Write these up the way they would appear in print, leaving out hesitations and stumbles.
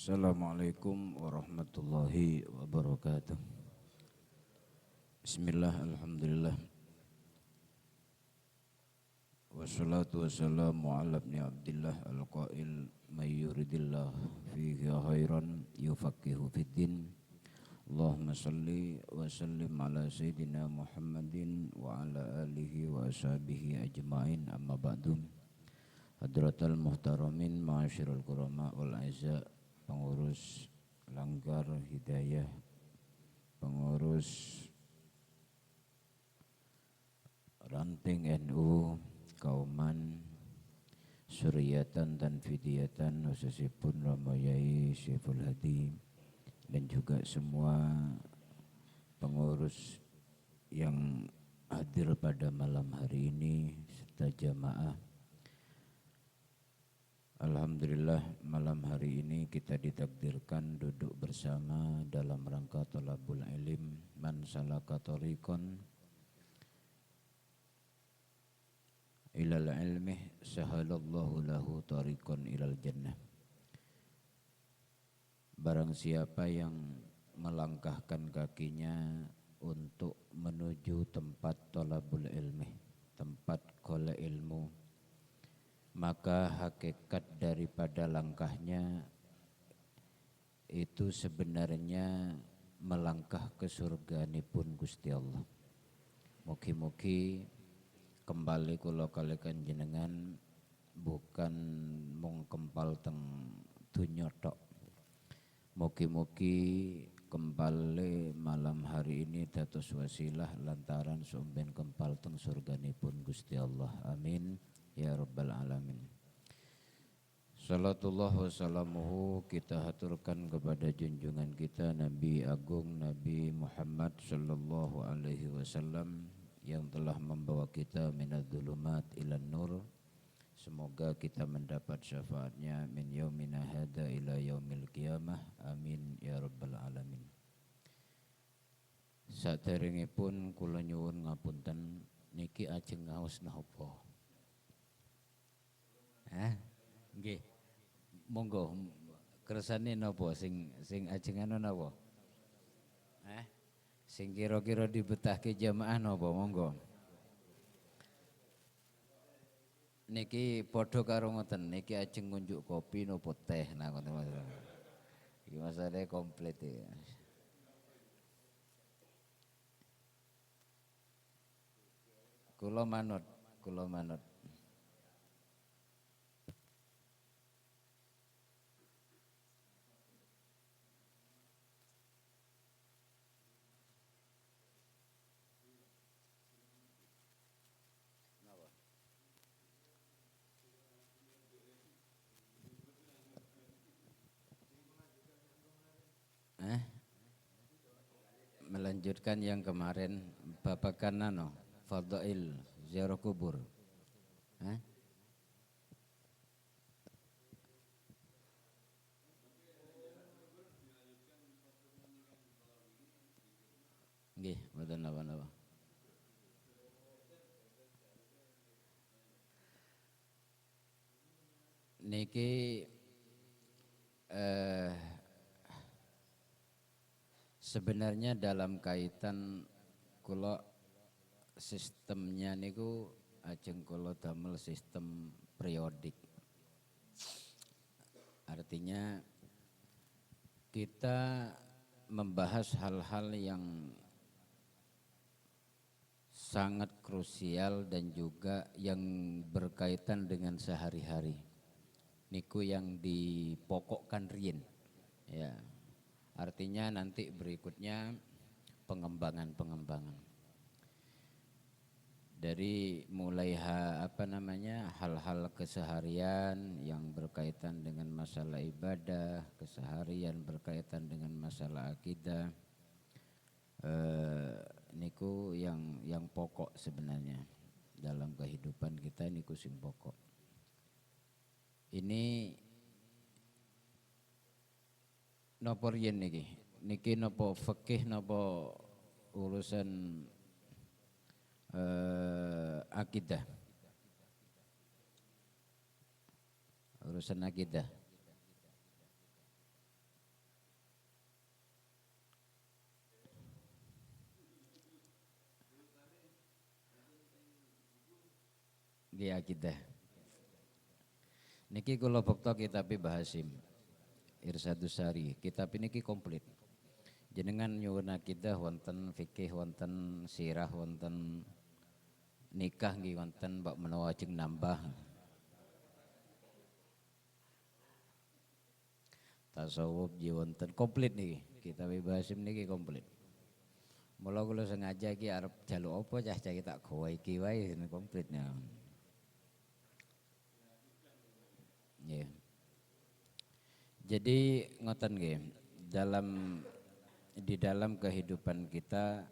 Assalamualaikum warahmatullahi wabarakatuh. Bismillah, alhamdulillah. Wassalatu wassalamu ala ibni abdillah al-qail may yuridillah fihi khairan yufaqihu fiddin. Allahumma salli wa sallim ala sayyidina Muhammadin wa ala alihi wa ashabihi ajma'in, amma ba'du. Hadratal muhtaramin ma'asyiral kurama wal aiza, pengurus Langgar Hidayah, pengurus Ranting NU, Kauman, Suryatan dan Fidiyatan, khususipun Ramayai Syiful Hadi, dan juga semua pengurus yang hadir pada malam hari ini serta jamaah. Alhamdulillah, malam hari ini kita ditakdirkan duduk bersama dalam rangka thalabul ilim. Man salaka tariqan ilal ilmi sahalallahu lahu tariqan ilal jannah. Barang siapa yang melangkahkan kakinya untuk menuju tempat thalabul ilmi, tempat qala ilmu, maka hakikat daripada langkahnya itu sebenarnya melangkah ke surga nipun Gusti Allah. Mugi-mugi kembali kula kalikan jenengan bukan mung kempal teng dunya tok. Mugi-mugi kembali malam hari ini dados wasilah lantaran sumben kempal teng surganipun Gusti Allah. Amin ya rabbal alamin. Salatullah wassalamuhu kita haturkan kepada junjungan kita Nabi Agung Nabi Muhammad sallallahu alaihi wasallam yang telah membawa kita minadz-dzulumat ilan nur. Semoga kita mendapat syafaatnya min yaumina hada ila yaumil qiyamah. Amin ya rabbal alamin. Saderengipun kula nyuwun ngapunten, niki ajeng ngaos napa? Nggih. Monggo kersane napa sing ajeng anu napa? Sing kira-kira dibetahke jamaah napa, monggo. Niki padha karo ngoten, niki ajeng ngunjuk kopi napa teh nah ngoten Mas. Iki masalahe komplit ya. Kula manut. Melanjutkan yang kemarin babakan fadhail ziarah kubur. Nggih, mboten napa-napa. Niki sebenarnya dalam kaitan kula sistemnya niku ajeng kula damel sistem periodik. Artinya kita membahas hal-hal yang sangat krusial dan juga yang berkaitan dengan sehari-hari. Niku yang dipokokkan riyen. Ya. Artinya nanti berikutnya pengembangan. Dari mulai hal-hal keseharian yang berkaitan dengan masalah ibadah, keseharian berkaitan dengan masalah akidah. Niku yang pokok sebenarnya dalam kehidupan kita, niku sing pokok. Ini napa riyen niki napa fikih napa urusan akidah. Urusan akidah. nggih akidah. Niki kula bekto kitab Bahasim Irsadus Sari. Kitab niki komplit. Jenengan nyuwun akidah wonten fikih, wonten sirah, wonten nikah nggih wonten mbak menawa ajeng nambah. Tasawuf nggih wonten komplit niki. Kitab Bahasim niki komplit. Mula kula sengaja iki arep jaluk apa cah tak gawa iki wae komplitnya. Yeah. Jadi ngoten nggih, di dalam kehidupan kita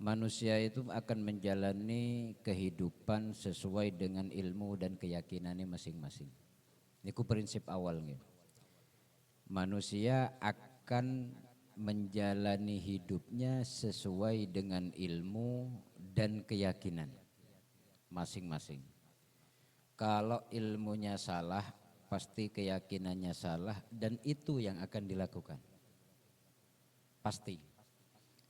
manusia itu akan menjalani kehidupan sesuai dengan ilmu dan keyakinannya masing-masing. Niku prinsip awal nggih. Manusia akan menjalani hidupnya sesuai dengan ilmu dan keyakinan masing-masing. Kalau ilmunya salah, pasti keyakinannya salah dan itu yang akan dilakukan. Pasti.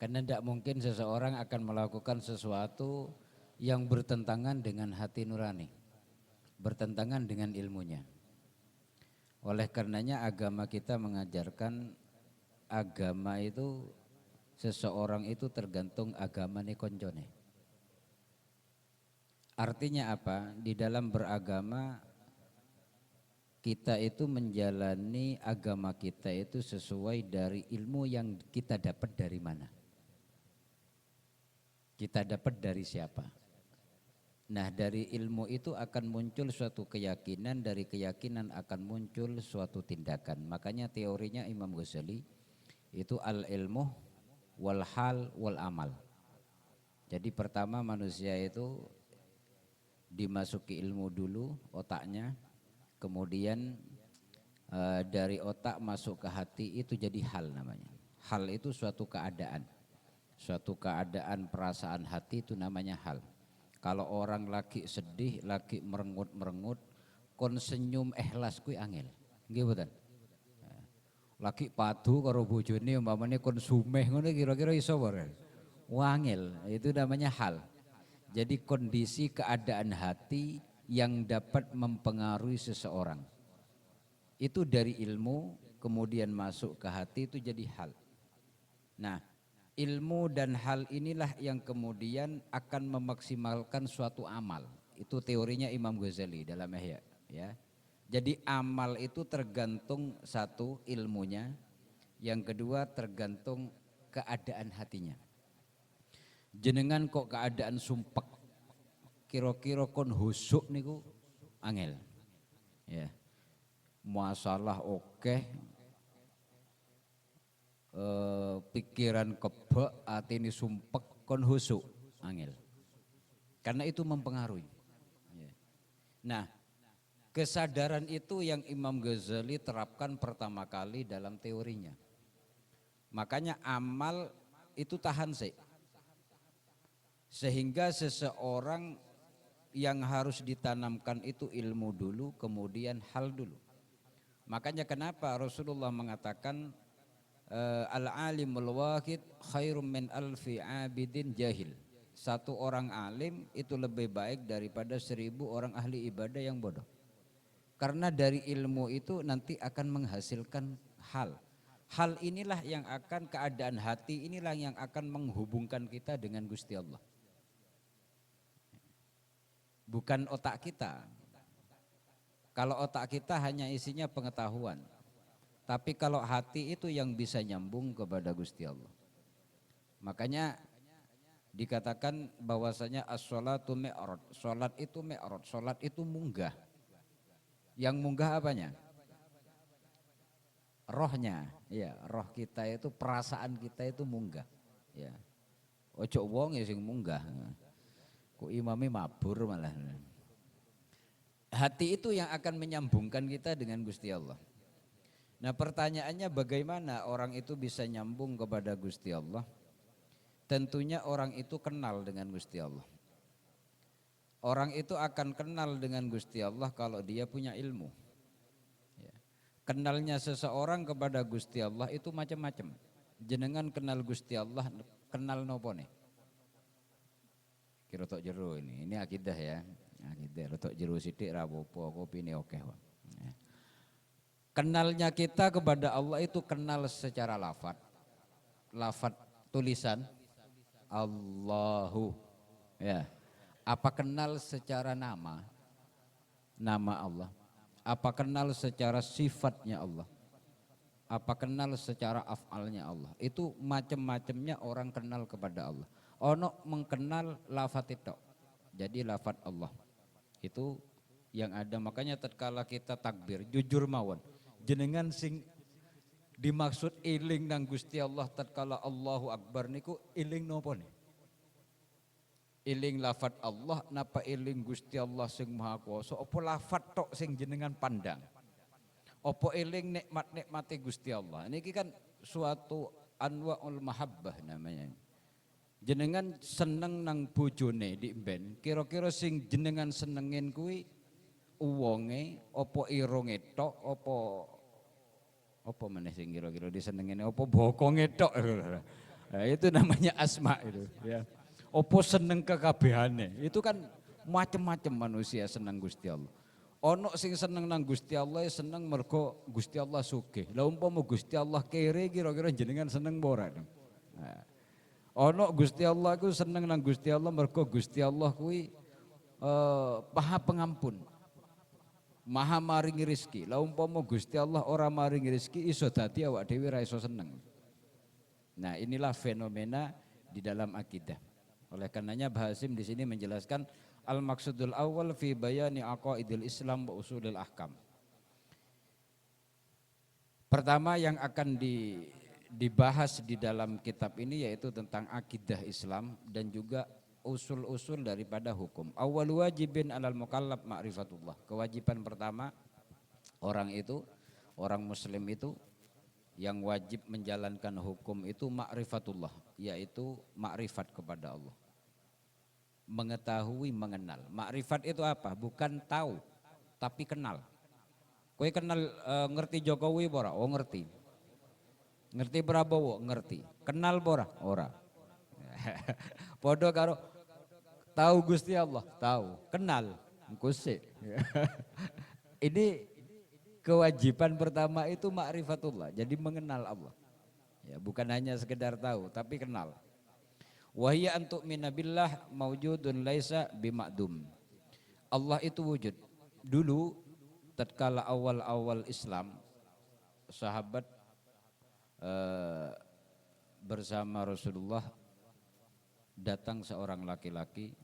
Karena tidak mungkin seseorang akan melakukan sesuatu yang bertentangan dengan hati nurani, bertentangan dengan ilmunya. Oleh karenanya agama kita mengajarkan agama itu seseorang itu tergantung agama koncone. Artinya apa? Di dalam beragama kita itu menjalani agama kita itu sesuai dari ilmu yang kita dapat dari mana. Kita dapat dari siapa. Nah dari ilmu itu akan muncul suatu keyakinan, dari keyakinan akan muncul suatu tindakan. Makanya teorinya Imam Ghazali itu al-ilmu wal hal wal amal. Jadi pertama manusia itu dimasuki ilmu dulu otaknya, kemudian dari otak masuk ke hati itu jadi hal namanya. Hal itu suatu keadaan perasaan hati itu namanya hal. Kalau orang lagi sedih, lagi merengut-merengut, kon senyum ikhlas kuwi angel. Nggih mboten? Lagi padu karo bojone umpamane kon sumeh ngono kira-kira iso ora? Wangil, itu namanya hal. Jadi kondisi keadaan hati yang dapat mempengaruhi seseorang. Itu dari ilmu kemudian masuk ke hati itu jadi hal. Nah, ilmu dan hal inilah yang kemudian akan memaksimalkan suatu amal. Itu teorinya Imam Ghazali dalam Ihya, ya. Jadi amal itu tergantung satu ilmunya, yang kedua tergantung keadaan hatinya. Jenengan kok keadaan sumpek, kira-kira kon husuk niku angel. Ya. Masalah oke, pikiran kebek, atine sumpek, kon husuk angel. Karena itu mempengaruhi. Ya. Nah, kesadaran itu yang Imam Ghazali terapkan pertama kali dalam teorinya. Makanya amal itu tahan sih. Sehingga seseorang yang harus ditanamkan itu ilmu dulu, kemudian hal dulu. Makanya kenapa Rasulullah mengatakan al-alimul wahid khairum min alfi abidin jahil. Satu orang alim itu lebih baik daripada 1000 orang ahli ibadah yang bodoh. Karena dari ilmu itu nanti akan menghasilkan hal. Hal inilah yang akan, keadaan hati inilah yang akan menghubungkan kita dengan Gusti Allah. Bukan otak kita. Kalau otak kita hanya isinya pengetahuan. Tapi kalau hati itu yang bisa nyambung kepada Gusti Allah. Makanya dikatakan bahwasanya as-sholatu mi'raj. Salat itu mi'raj, salat itu munggah. Yang munggah apanya? Rohnya. Ya, roh kita itu, perasaan kita itu munggah. Ya. Ojo wong sing munggah. Kok imami mabur malah. Hati itu yang akan menyambungkan kita dengan Gusti Allah. Nah pertanyaannya bagaimana orang itu bisa nyambung kepada Gusti Allah? Tentunya orang itu kenal dengan Gusti Allah. Orang itu akan kenal dengan Gusti Allah kalau dia punya ilmu. Ya. Kenalnya seseorang kepada Gusti Allah itu macam-macam. Jenengan kenal Gusti Allah, kenal nopo nih? Kira tok jero ini akidah ya, akidah. maksudnya rotok jero sithik ra apa-apa, kopine akeh wae. Kenalnya kita kepada Allah itu kenal secara lafaz. Lafaz tulisan Allahu. Ya. Apa kenal secara nama? Nama Allah. Apa kenal secara sifatnya Allah? Apa kenal secara af'alnya Allah? Itu macam-macamnya orang kenal kepada Allah. Ono mengenal lafaz itu. Jadi lafaz Allah. Itu yang ada, makanya tatkala kita takbir jujur mawon. Jenengan sing dimaksud iling nang Gusti Allah tatkala Allahu Akbar niku iling nopo nih? Iling lafaz Allah napa iling Gusti Allah sing Maha Kuwasa? Apa lafaz tok sing jenengan pandang? Apa eling nikmat-nikmati Gusti Allah. Ini kan suatu anwaul mahabbah namanya. Jenengan seneng nang bojone di mben, kira-kira sing jenengan senengin kuwi uwonge apa irunge tok apa meneh sing kira-kira disenengin apa bokonge tok. Nah, itu namanya asma itu ya. Apa seneng kekabehane. Itu kan macam-macam manusia seneng Gusti Allah. Ono sing seneng nang Gusti Allah seneng mergo Gusti Allah sugih. Lah umpama Gusti Allah kere kira-kira jenengan seneng apa ora? Nah, ono Gusti Allah ku seneng nang Gusti Allah mergo Gusti Allah kuwi Maha Pengampun. Maha maringi rezeki. Lah umpama Gusti Allah ora maringi rezeki iso dadi awak dhewe ra iso seneng. Nah, inilah fenomena di dalam akidah. Oleh karenanya Bahasim di sini menjelaskan al-maqsudul awal fi bayani aqaidil Islam wa usulil ahkam. Pertama yang akan dibahas di dalam kitab ini yaitu tentang akidah Islam dan juga usul-usul daripada hukum. Awal wajibin alal mukallaf ma'rifatullah. Kewajiban pertama orang muslim itu yang wajib menjalankan hukum itu ma'rifatullah, yaitu makrifat kepada Allah. Mengetahui, mengenal. Makrifat itu apa? Bukan tahu, tapi kenal. Kowe kenal ngerti Jokowi ora? Oh ngerti. Ngerti Prabowo? Ngerti. Kenal ora? Ora. Podo karo tahu Gusti Allah, tahu. Kenal, kusik. Ini kewajiban pertama itu ma'rifatullah, jadi mengenal Allah. Ya, bukan hanya sekedar tahu, tapi kenal. Wahya antuk minabillah maujudun laisa bimakdum. Allah itu wujud. Dulu tatkala awal-awal Islam, sahabat bersama Rasulullah datang seorang laki-laki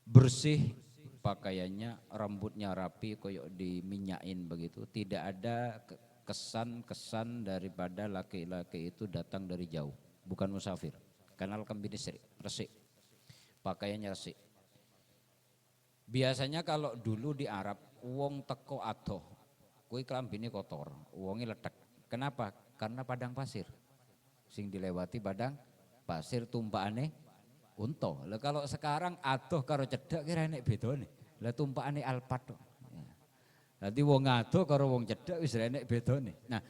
bersih pakaiannya, rambutnya rapi koyok diminyain begitu, tidak ada kesan-kesan daripada laki-laki itu datang dari jauh, bukan musafir. Kanal kambini resik, pakaiannya resik. Biasanya kalau dulu di Arab, wong teko adoh, kuwi klambine kotor, wonge letek. Kenapa? Karena padang pasir. Sing dilewati padang pasir tumpakane unta. Lah kalau sekarang adoh karo cedhak kira enek bedane. Lah tumpakane alpat. Nanti wong adoh karo wong cedhak wis enek bedane. Nah,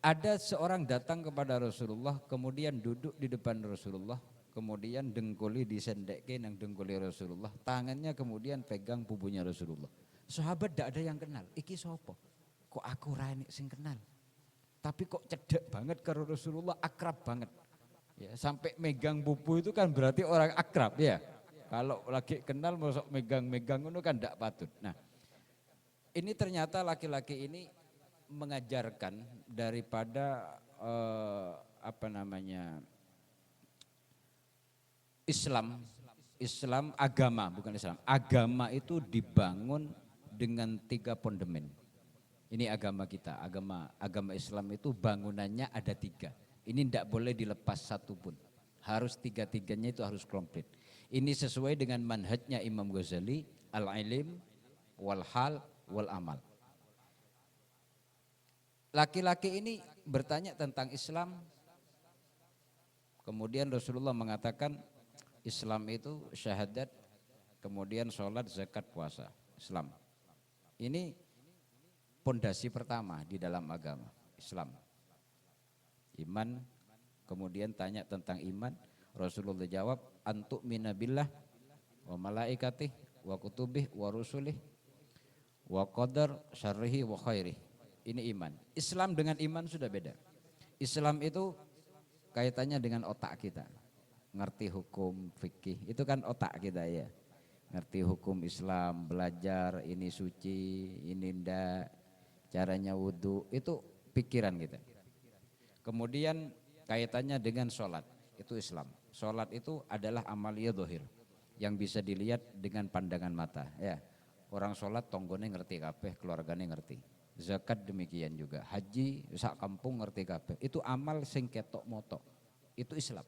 ada seorang datang kepada Rasulullah, kemudian duduk di depan Rasulullah, kemudian dengkuli disendekke nang dengkuli Rasulullah, tangannya kemudian pegang pupunya Rasulullah. Sahabat tidak ada yang kenal. Iki sapa? Kok aku ra enek sing kenal? Tapi kok cedek banget karo Rasulullah, akrab banget. Ya, sampai megang pupu itu kan berarti orang akrab ya. Kalau lagi kenal masuk megang-megang itu kan tidak patut. Nah, ini ternyata laki-laki ini mengajarkan daripada Islam agama, bukan Islam. Agama itu dibangun dengan 3 fondamen. Ini agama kita, agama Islam itu bangunannya ada 3. Ini tidak boleh dilepas satu pun. Harus 3-3-nya itu harus komplit. Ini sesuai dengan manhajnya Imam Ghazali, al-ilm, wal-hal, wal-amal. Laki-laki ini bertanya tentang Islam. Kemudian Rasulullah mengatakan Islam itu syahadat, kemudian sholat, zakat, puasa. Islam. Ini pondasi pertama di dalam agama Islam. Iman, kemudian tanya tentang iman, Rasulullah jawab antuk minabillah wa malaikatih wa kutubih wa rusulih wa qadar syarrihi wa khairih. Ini iman. Islam dengan iman sudah beda. Islam itu kaitannya dengan otak kita. Ngerti hukum fikih, itu kan otak kita ya. Ngerti hukum Islam, belajar ini suci, ini ndak, caranya wudhu, itu pikiran kita. Kemudian kaitannya dengan sholat, itu Islam. Sholat itu adalah amaliyah dohir yang bisa dilihat dengan pandangan mata. Ya, orang sholat tonggone ngerti kabeh, keluargane ngerti. Zakat demikian juga, haji sak kampung ngerti kabeh. Itu amal sing ketok motok. Itu Islam.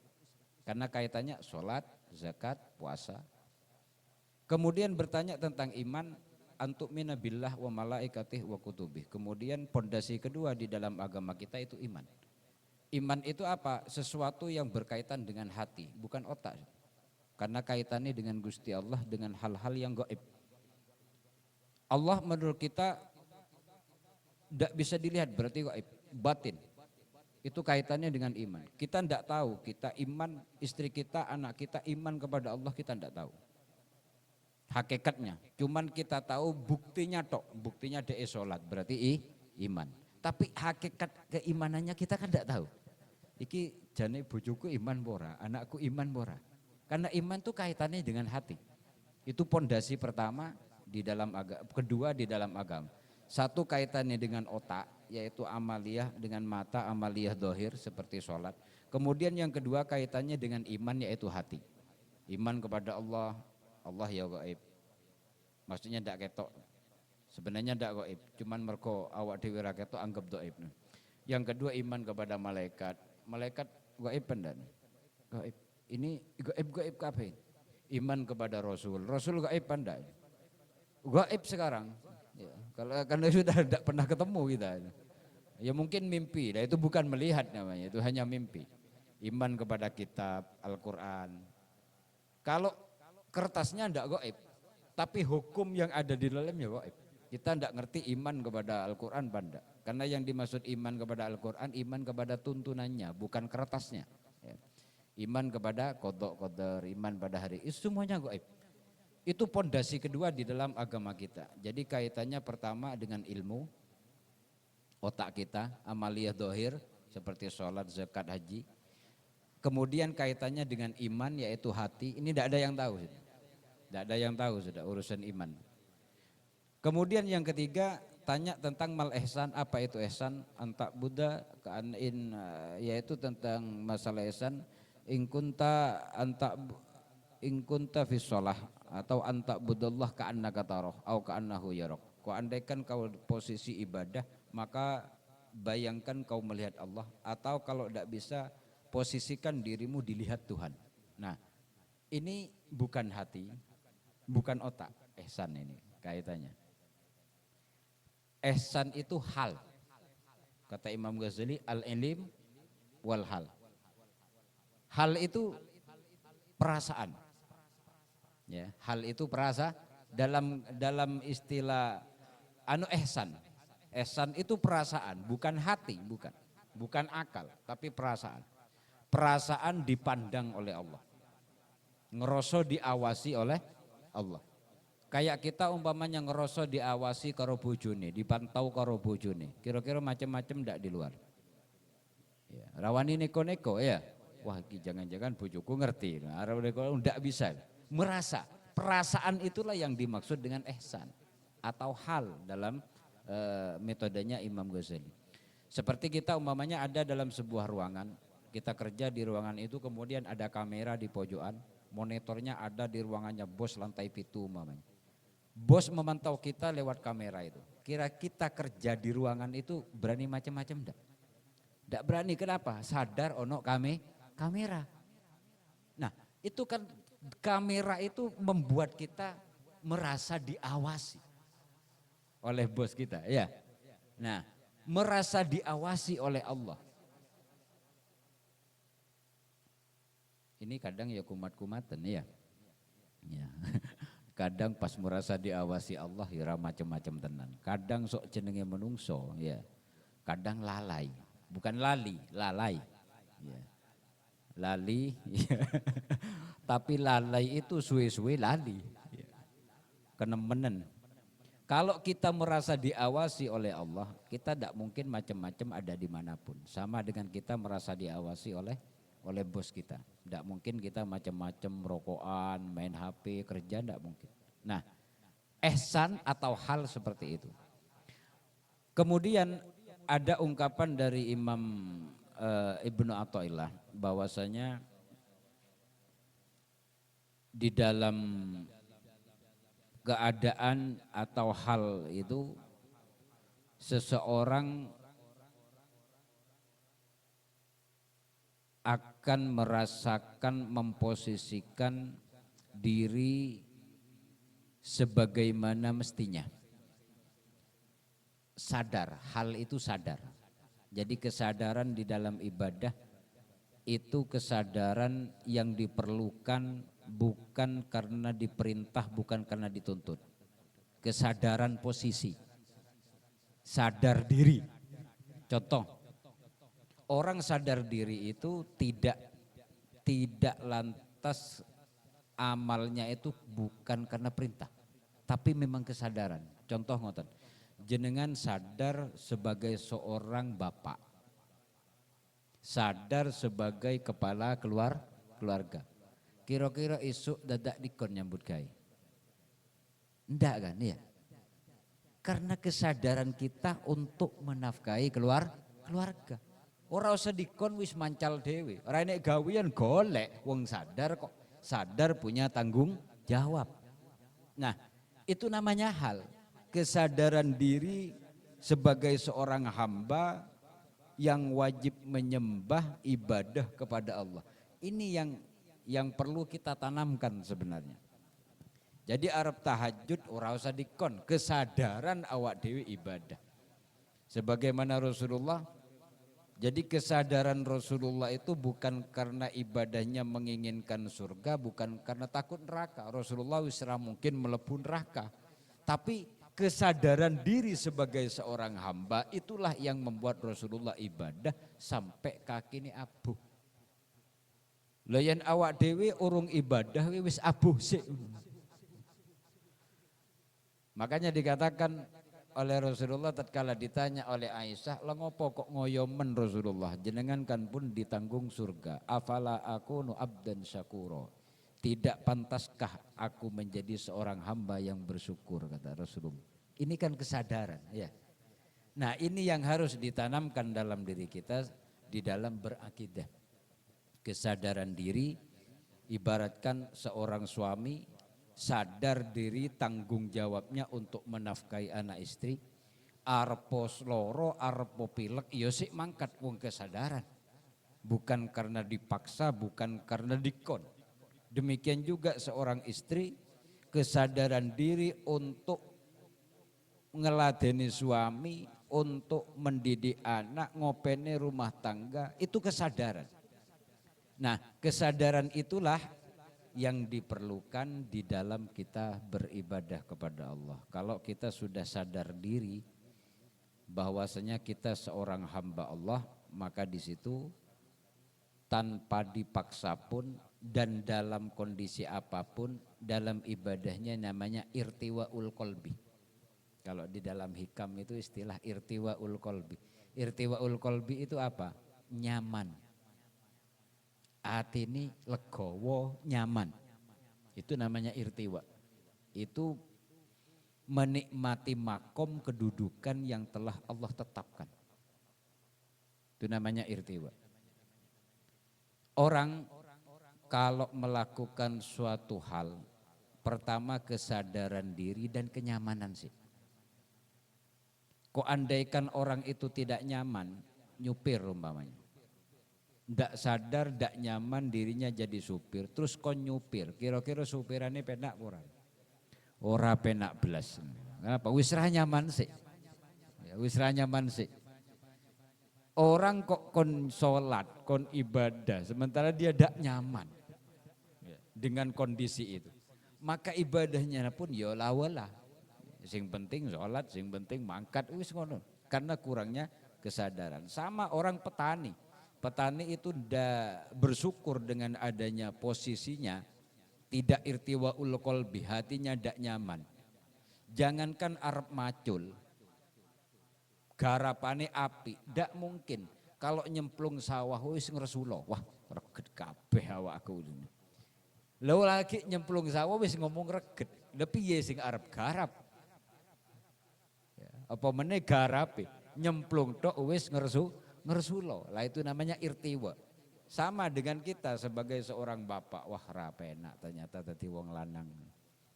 Karena kaitannya sholat, zakat, puasa. Kemudian bertanya tentang iman, antu'mina billah wa malaikatih wa kutubih. Kemudian pondasi kedua di dalam agama kita itu iman. Iman itu apa? Sesuatu yang berkaitan dengan hati, bukan otak. Karena kaitannya dengan Gusti Allah, dengan hal-hal yang gaib. Allah menurut kita tidak bisa dilihat, berarti gaib, batin. Itu kaitannya dengan iman. Kita tidak tahu, kita iman, istri kita, anak kita iman kepada Allah, kita tidak tahu hakikatnya. Cuman kita tahu buktinya tok, buktinya dia sholat, berarti iman. Tapi hakikat keimanannya kita kan tidak tahu. Iki jane bojoku iman bora, anakku iman bora. Karena iman itu kaitannya dengan hati. Itu pondasi pertama di dalam agama, kedua di dalam agama. Satu kaitannya dengan otak, yaitu amaliyah dengan mata, amaliyah dohir seperti sholat. Kemudian yang kedua kaitannya dengan iman, yaitu hati. Iman kepada Allah, Allah ya gaib. Maksudnya ndak ketok. Sebenarnya ndak gaib, cuman mergo awak dhewe ra ketok anggap gaib. Yang kedua iman kepada malaikat. Malaikat gaib pendan. Gaib. Ini gaib kabeh. Iman kepada Rasul. Rasul gaib pandai. Gaib sekarang. Ya, karena sudah tidak pernah ketemu kita. Ya mungkin mimpi, nah itu bukan melihat namanya, itu hanya mimpi. Iman kepada kitab Al-Quran. Kalau kertasnya tidak gaib, tapi hukum yang ada di dalamnya gaib. Kita tidak ngerti iman kepada Al-Quran banda. Karena yang dimaksud iman kepada Al-Quran, iman kepada tuntunannya, bukan kertasnya. Ya. Iman kepada qadha, iman pada hari, itu semuanya gaib. Itu pondasi kedua di dalam agama kita. Jadi kaitannya pertama dengan ilmu, otak kita, amaliyah dohir seperti sholat, zakat, haji. Kemudian kaitannya dengan iman, yaitu hati. Ini tidak ada yang tahu. Tidak ada yang tahu sudah urusan iman. Kemudian yang ketiga tanya tentang mal ihsan. Apa itu ihsan? Antak Buddha yaitu tentang masalah ihsan. In kunta fi sholah atau antak budallah ka'annaka taroh au ka'annahu yarok. Kau andaikan kau posisi ibadah, maka bayangkan kau melihat Allah, atau kalau tidak bisa posisikan dirimu dilihat Tuhan. Nah, ini bukan hati, bukan otak. Ihsan ini kaitannya. Ihsan itu hal. Kata Imam Ghazali, al-ilim wal hal. Hal itu perasaan. Ya, hal itu dalam istilah ihsan. Ihsan itu perasaan, bukan hati, bukan akal, tapi perasaan. Perasaan dipandang oleh Allah. Ngeroso diawasi oleh Allah. Kayak kita umpamanya ngeroso diawasi karo bojone, dipantau karo bojone. Kira-kira macam-macam ndak di luar. Ya, rawani neko-neko ya. Wah, jangan-jangan bojoku ngerti. Nah, ndak bisa. Merasa, perasaan itulah yang dimaksud dengan ihsan atau hal dalam metodenya Imam Ghazali. Seperti kita umpamanya ada dalam sebuah ruangan, kita kerja di ruangan itu, kemudian ada kamera di pojokan, monitornya ada di ruangannya bos lantai 7 umpamanya. Bos memantau kita lewat kamera itu. Kira kita kerja di ruangan itu berani macam-macam enggak? Enggak berani, kenapa? Sadar ono kamera. Nah, itu kan kamera itu membuat kita merasa diawasi oleh bos kita, ya. Nah, merasa diawasi oleh Allah. Ini kadang ya kumat-kumatan ya. Ya. Kadang pas merasa diawasi Allah ya macam-macam tenan. Kadang sok jenenge menungso ya. Kadang lalai, bukan lali, lalai. Ya. Lali ya. Tapi lalai itu suwe-suwe lali. Kenemenen. Kalau kita merasa diawasi oleh Allah, kita tidak mungkin macam-macam ada dimanapun. Sama dengan kita merasa diawasi oleh bos kita. Tidak mungkin kita macam-macam rokokan, main HP, kerja, tidak mungkin. Nah, ihsan atau hal seperti itu. Kemudian ada ungkapan dari Imam Ibnu Athaillah bahwasanya di dalam keadaan atau hal itu seseorang akan merasakan memposisikan diri sebagaimana mestinya. Sadar, hal itu sadar. Jadi kesadaran di dalam ibadah itu kesadaran yang diperlukan bukan karena diperintah, bukan karena dituntut. Kesadaran posisi, sadar diri. Contoh, orang sadar diri itu tidak lantas amalnya itu bukan karena perintah, tapi memang kesadaran. Contoh ngoten, jenengan sadar sebagai seorang bapak, sadar sebagai kepala keluarga. Kira-kira esok dadak dikon nyambut gawe. Enggak kan ya? Karena kesadaran kita untuk menafkahi keluarga. Ora usah dikon wis mancal dhewe. Ora enek gawean golek, wong sadar kok. Sadar punya tanggung jawab. Nah, itu namanya hal. Kesadaran diri sebagai seorang hamba yang wajib menyembah ibadah kepada Allah. Ini yang perlu kita tanamkan sebenarnya. Jadi Arab tahajud ora usah dikon, kesadaran awak dewi ibadah. Sebagaimana Rasulullah, jadi kesadaran Rasulullah itu bukan karena ibadahnya menginginkan surga, bukan karena takut neraka. Rasulullah wisra mungkin melebu neraka. Tapi kesadaran diri sebagai seorang hamba itulah yang membuat Rasulullah ibadah sampai kaki ini abuh. Layan awak dewi urung ibadah wis abuh sih. Makanya dikatakan oleh Rasulullah tatkala ditanya oleh Aisyah, "Lah ngopo kok ngoyomen Rasulullah? Jenengan kan pun ditanggung surga. Afala akunu abdan syakura." Tidak pantaskah aku menjadi seorang hamba yang bersyukur, kata Rasulullah. Ini kan kesadaran, ya. Nah, ini yang harus ditanamkan dalam diri kita di dalam berakidah. Kesadaran diri, ibaratkan seorang suami sadar diri tanggung jawabnya untuk menafkahi anak istri, arpo loro arpo pilek ya sik mangkat wong kesadaran, bukan karena dipaksa, bukan karena dikon. Demikian juga seorang istri kesadaran diri untuk ngeladeni suami, untuk mendidik anak, ngopeni rumah tangga, itu kesadaran. Nah, kesadaran itulah yang diperlukan di dalam kita beribadah kepada Allah. Kalau kita sudah sadar diri bahwasanya kita seorang hamba Allah, maka di situ tanpa dipaksa pun dan dalam kondisi apapun dalam ibadahnya namanya irtiwaul qalbi. Kalau di dalam hikam itu istilah irtiwaul qalbi. Irtiwaul qalbi itu apa? Nyaman. Hati ini legowo, nyaman. Itu namanya irtiwa. Itu menikmati makom kedudukan yang telah Allah tetapkan. Itu namanya irtiwa. Orang kalau melakukan suatu hal, pertama kesadaran diri dan kenyamanan sih. Kok andaikan orang itu tidak nyaman, nyupir umpamanya. Ndak sadar, ndak nyaman dirinya jadi supir, terus kon nyupir, kira-kira supirannya penak orang. Ora penak belas. Kenapa? Wis ra nyaman sih. Ya, wis ra nyaman sih. Orang kok kon sholat, kon ibadah, sementara dia ndak nyaman dengan kondisi itu. Maka ibadahnya pun ya lawala. Sing penting sholat, sing penting mangkat, wis ngono. Karena kurangnya kesadaran. Sama orang petani. Petani itu tidak bersyukur dengan adanya posisinya tidak irtiwaul qalbi, hatinya tidak nyaman. Jangankan arep macul, garapane api, ndak mungkin. Kalau nyemplung sawah wis ngresulo, wah reget kabeh awakku ini. Lho lagi nyemplung sawah wis ngomong reget, lha piye sing arep garap? Ya, apa meneh garape, nyemplung tok wis ngresulo. Lah itu namanya irtiwa. Sama dengan kita sebagai seorang bapak, wah ra penak ternyata dadi wong lanang.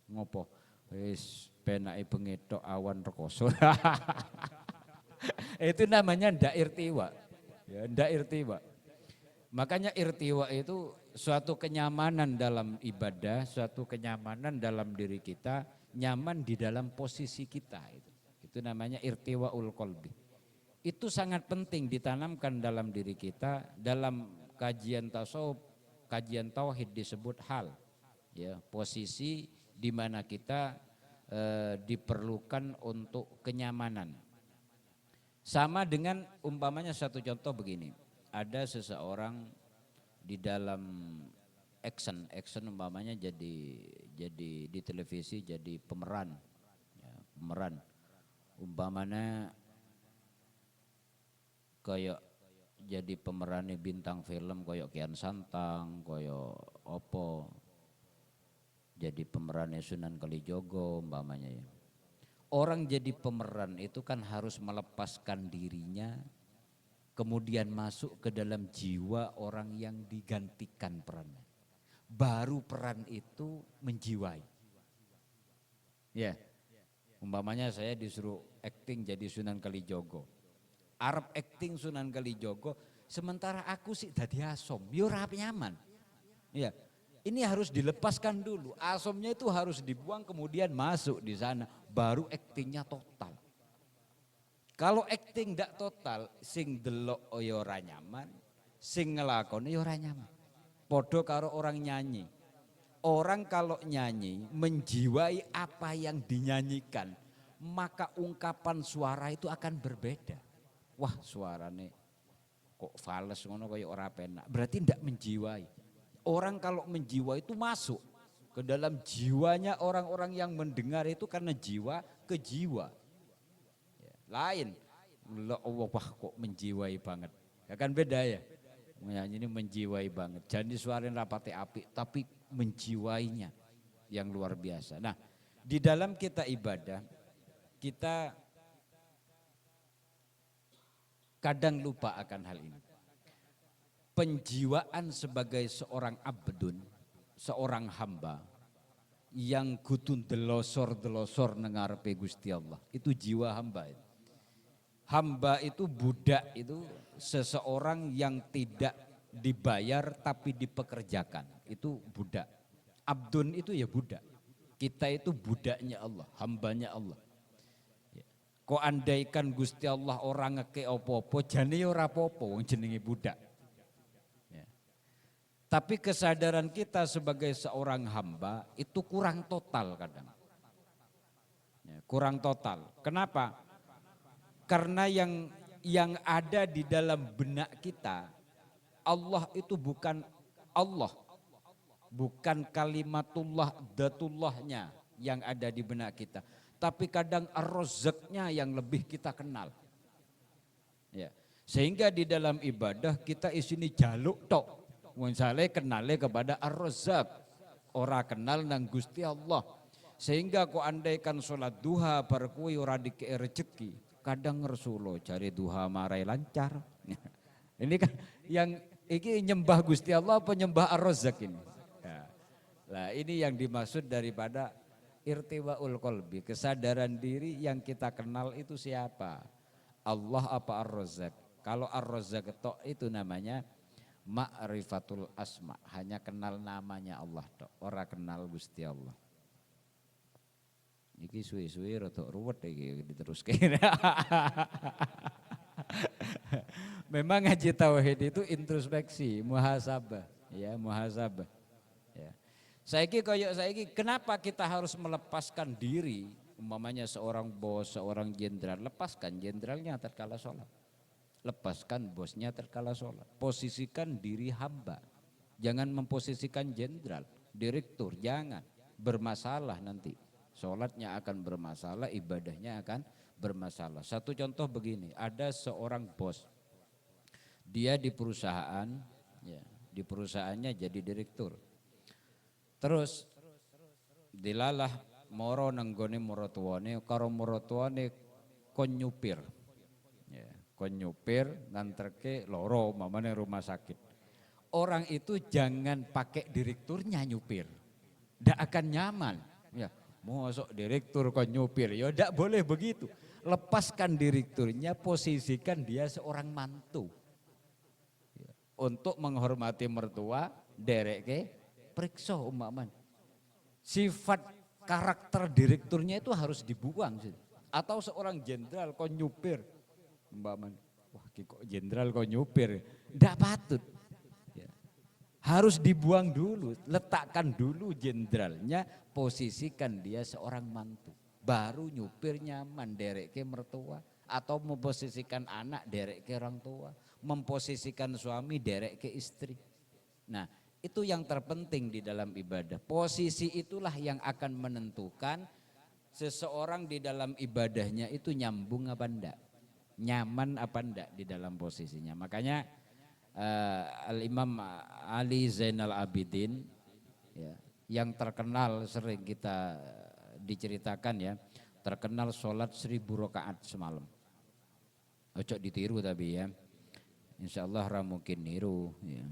Ngopo? Wis penake bengi tok awan rekoso. Itu namanya ndak irtiwa. Ya, ndak irtiwa. Makanya irtiwa itu suatu kenyamanan dalam ibadah, suatu kenyamanan dalam diri kita, nyaman di dalam posisi kita itu. Itu namanya irtiwaul qalbi. Itu sangat penting ditanamkan dalam diri kita. Dalam kajian tasawuf, kajian tauhid disebut hal. Ya, posisi di mana kita diperlukan untuk kenyamanan. Sama dengan umpamanya satu contoh begini, ada seseorang di dalam action umpamanya jadi di televisi jadi pemeran, ya, pemeran, umpamanya kayak jadi pemerannya bintang film kayak Kian Santang, kayak opo, jadi pemerannya Sunan Kalijogo umpamanya ya. Orang jadi pemeran itu kan harus melepaskan dirinya, kemudian masuk ke dalam jiwa orang yang digantikan perannya. Baru peran itu menjiwai. Ya, umpamanya saya disuruh acting jadi Sunan Kalijogo. Arab acting Sunan Kalijogo, sementara aku sih dadi asom, yo ora nyaman. Ya. Ini harus dilepaskan dulu, asomnya itu harus dibuang kemudian masuk di sana, baru aktingnya total. Kalau akting ndak total, sing delok ya ora nyaman, sing ngelakoni ya ora nyaman. Podo karo orang nyanyi. Orang kalau nyanyi menjiwai apa yang dinyanyikan, maka ungkapan suara itu akan berbeda. Wah, suarane kok fales ngono kaya ora penak. Berarti ndak menjiwai. Orang kalau menjiwa itu masuk ke dalam jiwanya orang-orang yang mendengar itu karena jiwa ke jiwa. Ya, lain, wah kok menjiwai banget. Ya kan beda ya. Menyanyi ini menjiwai banget. Jadi suaranya rapati api tapi menjiwainya yang luar biasa. Nah, di dalam kita ibadah kita kadang lupa akan hal ini. Penjiwaan sebagai seorang abdun, seorang hamba yang kutun delosor nengarepe Gusti Allah. Itu jiwa hamba. Hamba itu budak, itu seseorang yang tidak dibayar tapi dipekerjakan. Itu budak. Abdun itu ya budak. Kita itu budaknya Allah, hambanya Allah. Kok andaikan Gusti Allah orang ngeke opo-opo, jane ora apa-apa wong jenenge budak. Tapi kesadaran kita sebagai seorang hamba itu kurang total kadang. Ya, kurang total. Kenapa? Karena yang ada di dalam benak kita, Allah itu bukan Allah. Bukan kalimatullah, datullahnya yang ada di benak kita. Tapi kadang ar-razzaqnya yang lebih kita kenal. Ya. Sehingga di dalam ibadah kita isini jaluk tok. Misalnya kenalnya kepada Ar-Razzaq, ora kenal nang Gusti Allah. Sehingga kok andaikan sholat duha bar kuwi ora dikei rezeki, kadang ngersulo cari duha marai lancar. Ini kan yang iki nyembah Gusti Allah apa nyembah Ar-Razzaq ini? Ya. Nah, ini yang dimaksud daripada irtiwaul qalbi, kesadaran diri yang kita kenal itu siapa? Allah apa Ar-Razzaq? Kalau Ar-Razzaq itu namanya ma'rifatul asma, hanya kenal namanya Allah tok, ora kenal Gusti Allah. Iki suwe-suwe rada ruwet iki diteruske. Memang ngaji tauhid itu introspeksi, muhasabah, ya, muhasabah. Ya. Saiki kenapa kita harus melepaskan diri, umpamanya seorang bos, seorang jenderal, lepaskan jenderalnya tatkala sholat. Lepaskan bosnya terkala sholat. Posisikan diri hamba. Jangan memposisikan jenderal. direktur, jangan. Bermasalah nanti. Sholatnya akan bermasalah, ibadahnya akan bermasalah. Satu contoh begini, ada seorang bos, dia di perusahaan, ya, di perusahaannya jadi direktur. Terus dilalah moro nenggone morotuane, karo morotuane kon nyupir. Ya, kon nyupir nganterke loro mamane rumah sakit. Orang itu jangan pakai direkturnya nyupir. Ndak akan nyaman. Ya, mosok direktur kon nyupir, ya ndak boleh begitu. Lepaskan direkturnya, posisikan dia seorang mantu. Ya, untuk menghormati mertua, dereke periksa umpaman. Sifat karakter direkturnya itu harus dibuang. Atau seorang jenderal kok nyupir, umpaman, wah kok jenderal kok nyupir, ndak patut. Ya. Harus dibuang dulu, letakkan dulu jenderalnya, posisikan dia seorang mantu. Baru nyupir nyaman, derek ke mertua. Atau memposisikan anak, derek ke orang tua. Memposisikan suami, derek ke istri. Nah, itu yang terpenting di dalam ibadah. Posisi itulah yang akan menentukan seseorang di dalam ibadahnya itu nyambung apa enggak. Nyaman apa enggak di dalam posisinya. Makanya Al-Imam Ali Zainal Abidin, ya, yang terkenal sering kita diceritakan, ya, terkenal sholat 1000 rakaat semalam. Ojo ditiru tapi, ya, insya Allah mungkin niru, ya.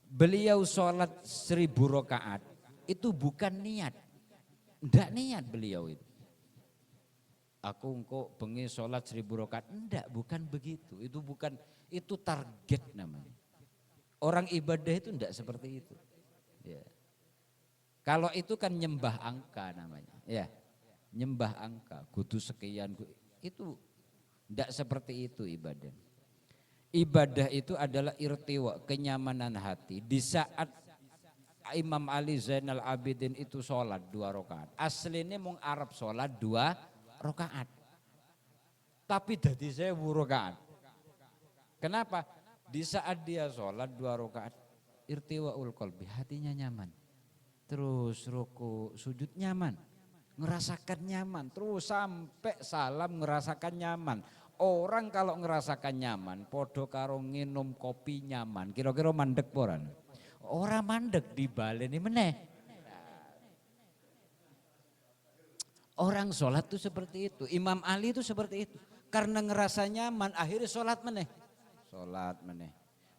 Beliau sholat 1000 rakaat itu bukan niat, enggak niat beliau itu. Aku engkau bengi sholat 1000 rakaat, enggak, bukan begitu. Itu bukan, itu target namanya. Orang ibadah itu enggak seperti itu. Ya. Kalau itu kan nyembah angka namanya, ya, nyembah angka, kudu sekian, itu enggak seperti itu ibadah. Ibadah itu adalah irtiwa, kenyamanan hati. Di saat Imam Ali Zainal Abidin itu sholat 2 rakaat, aslinya mau Arab sholat 2 rakaat, tapi dadi 1000 rakaat. Kenapa? Di saat dia sholat 2 rakaat, irtiwaul qalbi, hatinya nyaman. Terus ruku, sujud nyaman, ngerasakan nyaman, terus sampai salam ngerasakan nyaman. Orang kalau ngerasakan nyaman, podo karo nginum kopi nyaman, kira-kira mandek poran. Orang mandek dibaleni meneh. Orang sholat itu seperti itu. Imam Ali itu seperti itu. Karena ngerasa nyaman, akhirnya sholat meneh. Sholat meneh.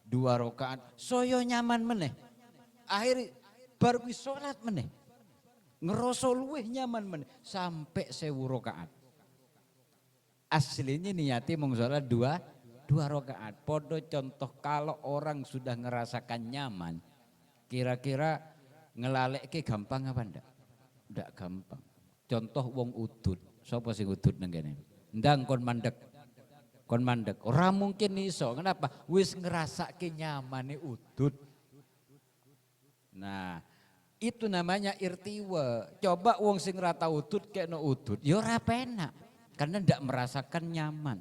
2 rakaat, soyo nyaman meneh. Akhirnya baru sholat meneh. Ngerasa luweh nyaman meneh. Sampai 1000 rakaat. Aslinya niati mau sholat 2 rakaat. Podo contoh kalau orang sudah ngerasakan nyaman, kira-kira ngelaleke gampang apa enggak? Enggak gampang. Contoh wong udut, sapa sing udut nang kene? Ndang kon mandek. Kon mandek. Ora mungkin iso. Kenapa? Wis ngrasake nyamane udut. Nah, itu namanya irtiwa. Coba wong sing ora tau udut kekno udut, ya ora penak. Karena ndak merasakan nyaman.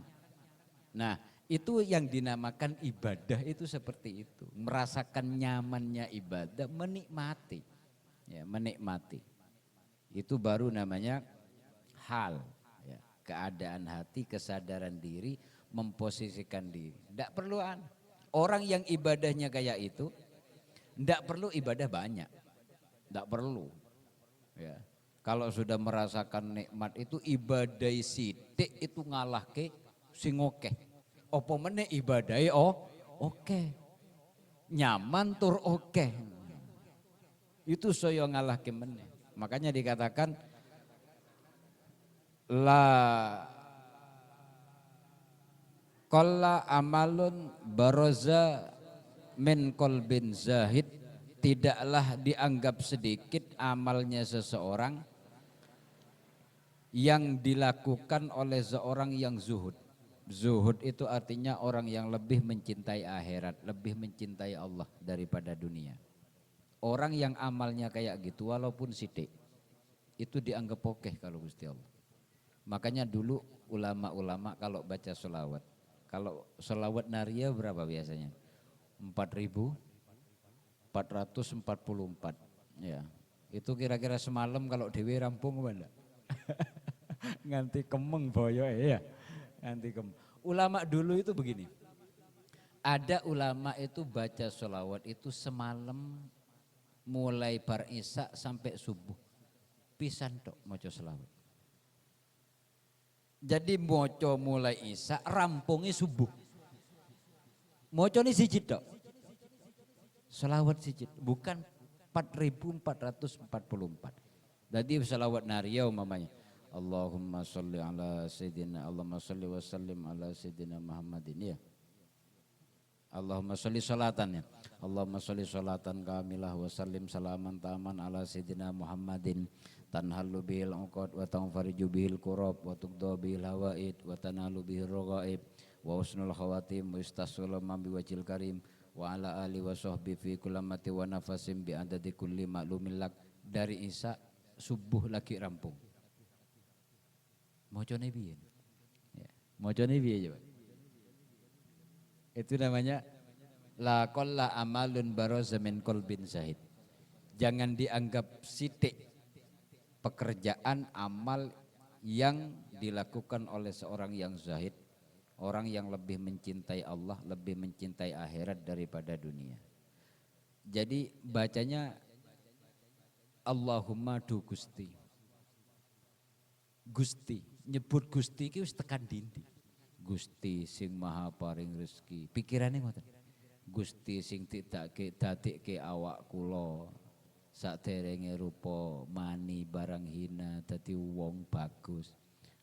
Nah, itu yang dinamakan ibadah itu seperti itu. Merasakan nyamannya ibadah, menikmati. Ya, menikmati. Itu baru namanya hal, ya, keadaan hati, kesadaran diri, memposisikan diri. Ndak perlu orang yang ibadahnya kayak itu, ndak perlu ibadah banyak. Ndak perlu. Ya. Kalau sudah merasakan nikmat itu ibadah sithik itu ngalahke sing akeh. Apa meneh ibadahe oke. Nyaman tur oke. Itu saya ngalahke meneh. Makanya dikatakan la qalla amalun baraza min qalbin zahid, tidaklah dianggap sedikit amalnya seseorang yang dilakukan oleh seorang yang zuhud. Zuhud itu artinya orang yang lebih mencintai akhirat, lebih mencintai Allah daripada dunia. Orang yang amalnya kayak gitu walaupun sidik, itu dianggap oke kalau Gusti Allah. Makanya dulu ulama-ulama kalau baca sholawat, kalau sholawat naria berapa biasanya? 4000, 444. Ya. Itu kira-kira semalam kalau dewe rampung mana? Nganti kemeng boyo ya. Nganti kemeng. Ulama dulu itu begini. Ada ulama itu baca sholawat itu semalam mulai bar isya sampai subuh. Pisan tok maca sholawat. Jadi moco mulai isya rampungi subuh. Moco ini siji tok. Sholawat siji bukan 4.444. Jadi sholawat naria umpamanya. Allahumma sholli ala sayyidina Allahumma sholli wa sallim ala sayyidina Muhammadin ya. Allahumma sholli sholatannya. Allahumma sholli sholatan kamilah wa sallim salaman taman ala sayyidina Muhammadin tanhalu bihil uqad wa tanfariju bihil kurab wa tuqda bihil hawaid wa tanalu bihil raghaib wa husnul khawatim wa istasul bi wajhil karim wa ala ali wa sahbi fi kullamati wa nafasim bi adadi kulli ma'lumin lak. Dari isya subuh lagi rampung. Mocone piye? Ya, mocone piye coba? Itu namanya la qalla amalun baraza min qalbin zahid. Jangan dianggap sithik pekerjaan amal yang dilakukan oleh seorang yang zahid, orang yang lebih mencintai Allah, lebih mencintai akhirat daripada dunia. Jadi bacanya Allahumma du Gusti. Gusti, nyebut Gusti iki wis tekan dindi. Gusti sing maha paring rezeki. Pikirane ngoten. Gusti sing dadike awak kula saderenge rupa mani barang hina dadi wong bagus.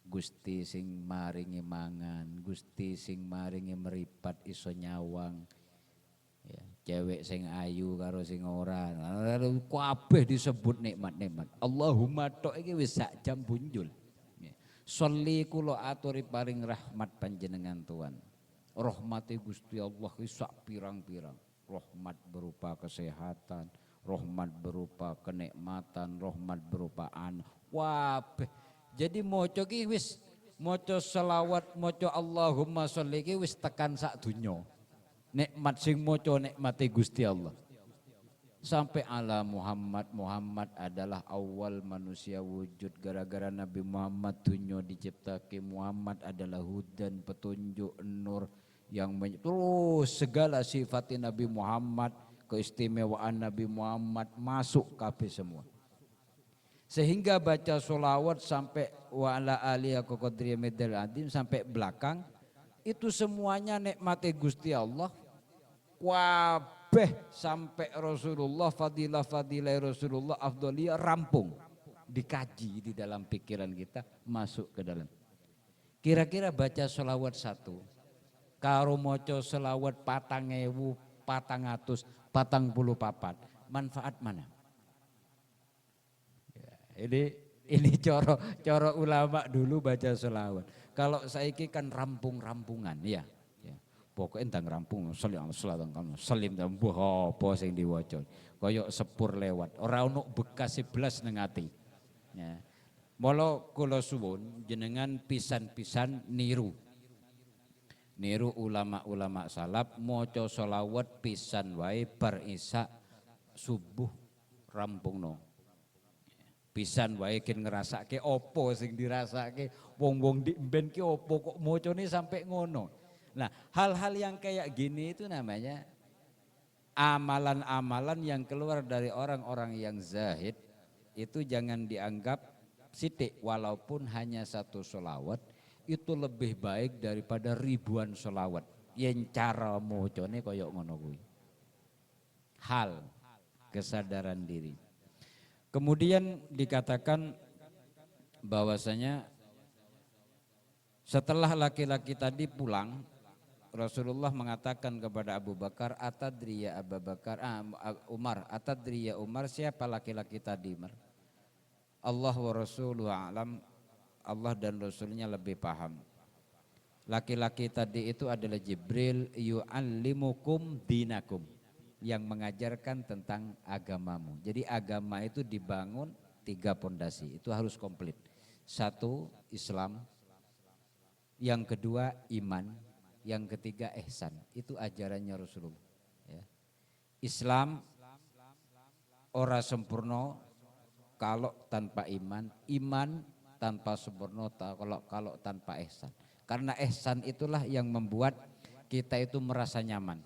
Gusti sing maringi mangan, Gusti sing maringi meripat iso nyawang. Ya, cewek sing ayu karo sing ora. Kabeh disebut nikmat-nikmat. Allahumma tok iki wis sak jam bunjul. Sholli kula aturi paring rahmat panjenengan Tuhan. Rahmati Gusti Allah sak pirang-pirang. Rahmat berupa kesehatan, rahmat berupa kenikmatan, rahmat berupa anak. Wabeh. Jadi moco ki wis moco selawat, moco Allahumma sholli ki wis tekan sak dunya. Nikmat sing moco nikmati Gusti Allah. Sampai ala Muhammad. Muhammad adalah awal manusia wujud. Gara-gara Nabi Muhammad dunia diciptakan. Muhammad adalah hudan, petunjuk, nur yang terus segala sifat Nabi Muhammad, keistimewaan Nabi Muhammad masuk kabeh semua. Sehingga baca sholawat sampai wa ala alihi qadri medal adim sampai belakang itu semuanya nikmati Gusti Allah. Kabeh sampai Rasulullah, fadilah Rasulullah, afdoliyah rampung, dikaji di dalam pikiran kita, masuk ke dalam. Kira-kira baca sholawat satu, karo moco sholawat 4.444, manfaat mana? Ya, ini coro ulama dulu baca sholawat. Kalau saiki kan rampung-rampungan ya. Pokoknya entang rampung salim dan buah apa sing diwaca koyok sepur lewat ora ono bekas 11 nang ati ya. Mula kula suwun jenengan pisan-pisan niru ulama-ulama salaf maca sholawat pisan wae bar isya subuh rampungno. Pisan wae ken ngrasake apa sing dirasake wong-wong di mben ki apa kok macane sampai ngono. Nah, hal-hal yang kayak gini itu namanya amalan-amalan yang keluar dari orang-orang yang zahid. Itu jangan dianggap sithik, walaupun hanya satu sholawat itu lebih baik daripada ribuan sholawat. Yen cara mocone koyok ngono kuwi. Hal kesadaran diri. Kemudian dikatakan bahwasanya setelah laki-laki tadi pulang, Rasulullah mengatakan kepada Abu Bakar, atadri ya Abu Bakar, Umar, atadri ya Umar, siapa laki-laki tadi Umar? Allah wa Rasuluhu a'lam, Allah dan Rasulnya lebih paham. Laki-laki tadi itu adalah Jibril, yu'allimukum dinakum, yang mengajarkan tentang agamamu. Jadi agama itu dibangun 3 pondasi, itu harus komplit. 1, Islam, yang kedua iman, yang ketiga ihsan. Itu ajarannya Rasulullah ya. Islam ora sempurna kalau tanpa iman, iman tanpa sempurna kalau tanpa ihsan. Karena ihsan itulah yang membuat kita itu merasa nyaman,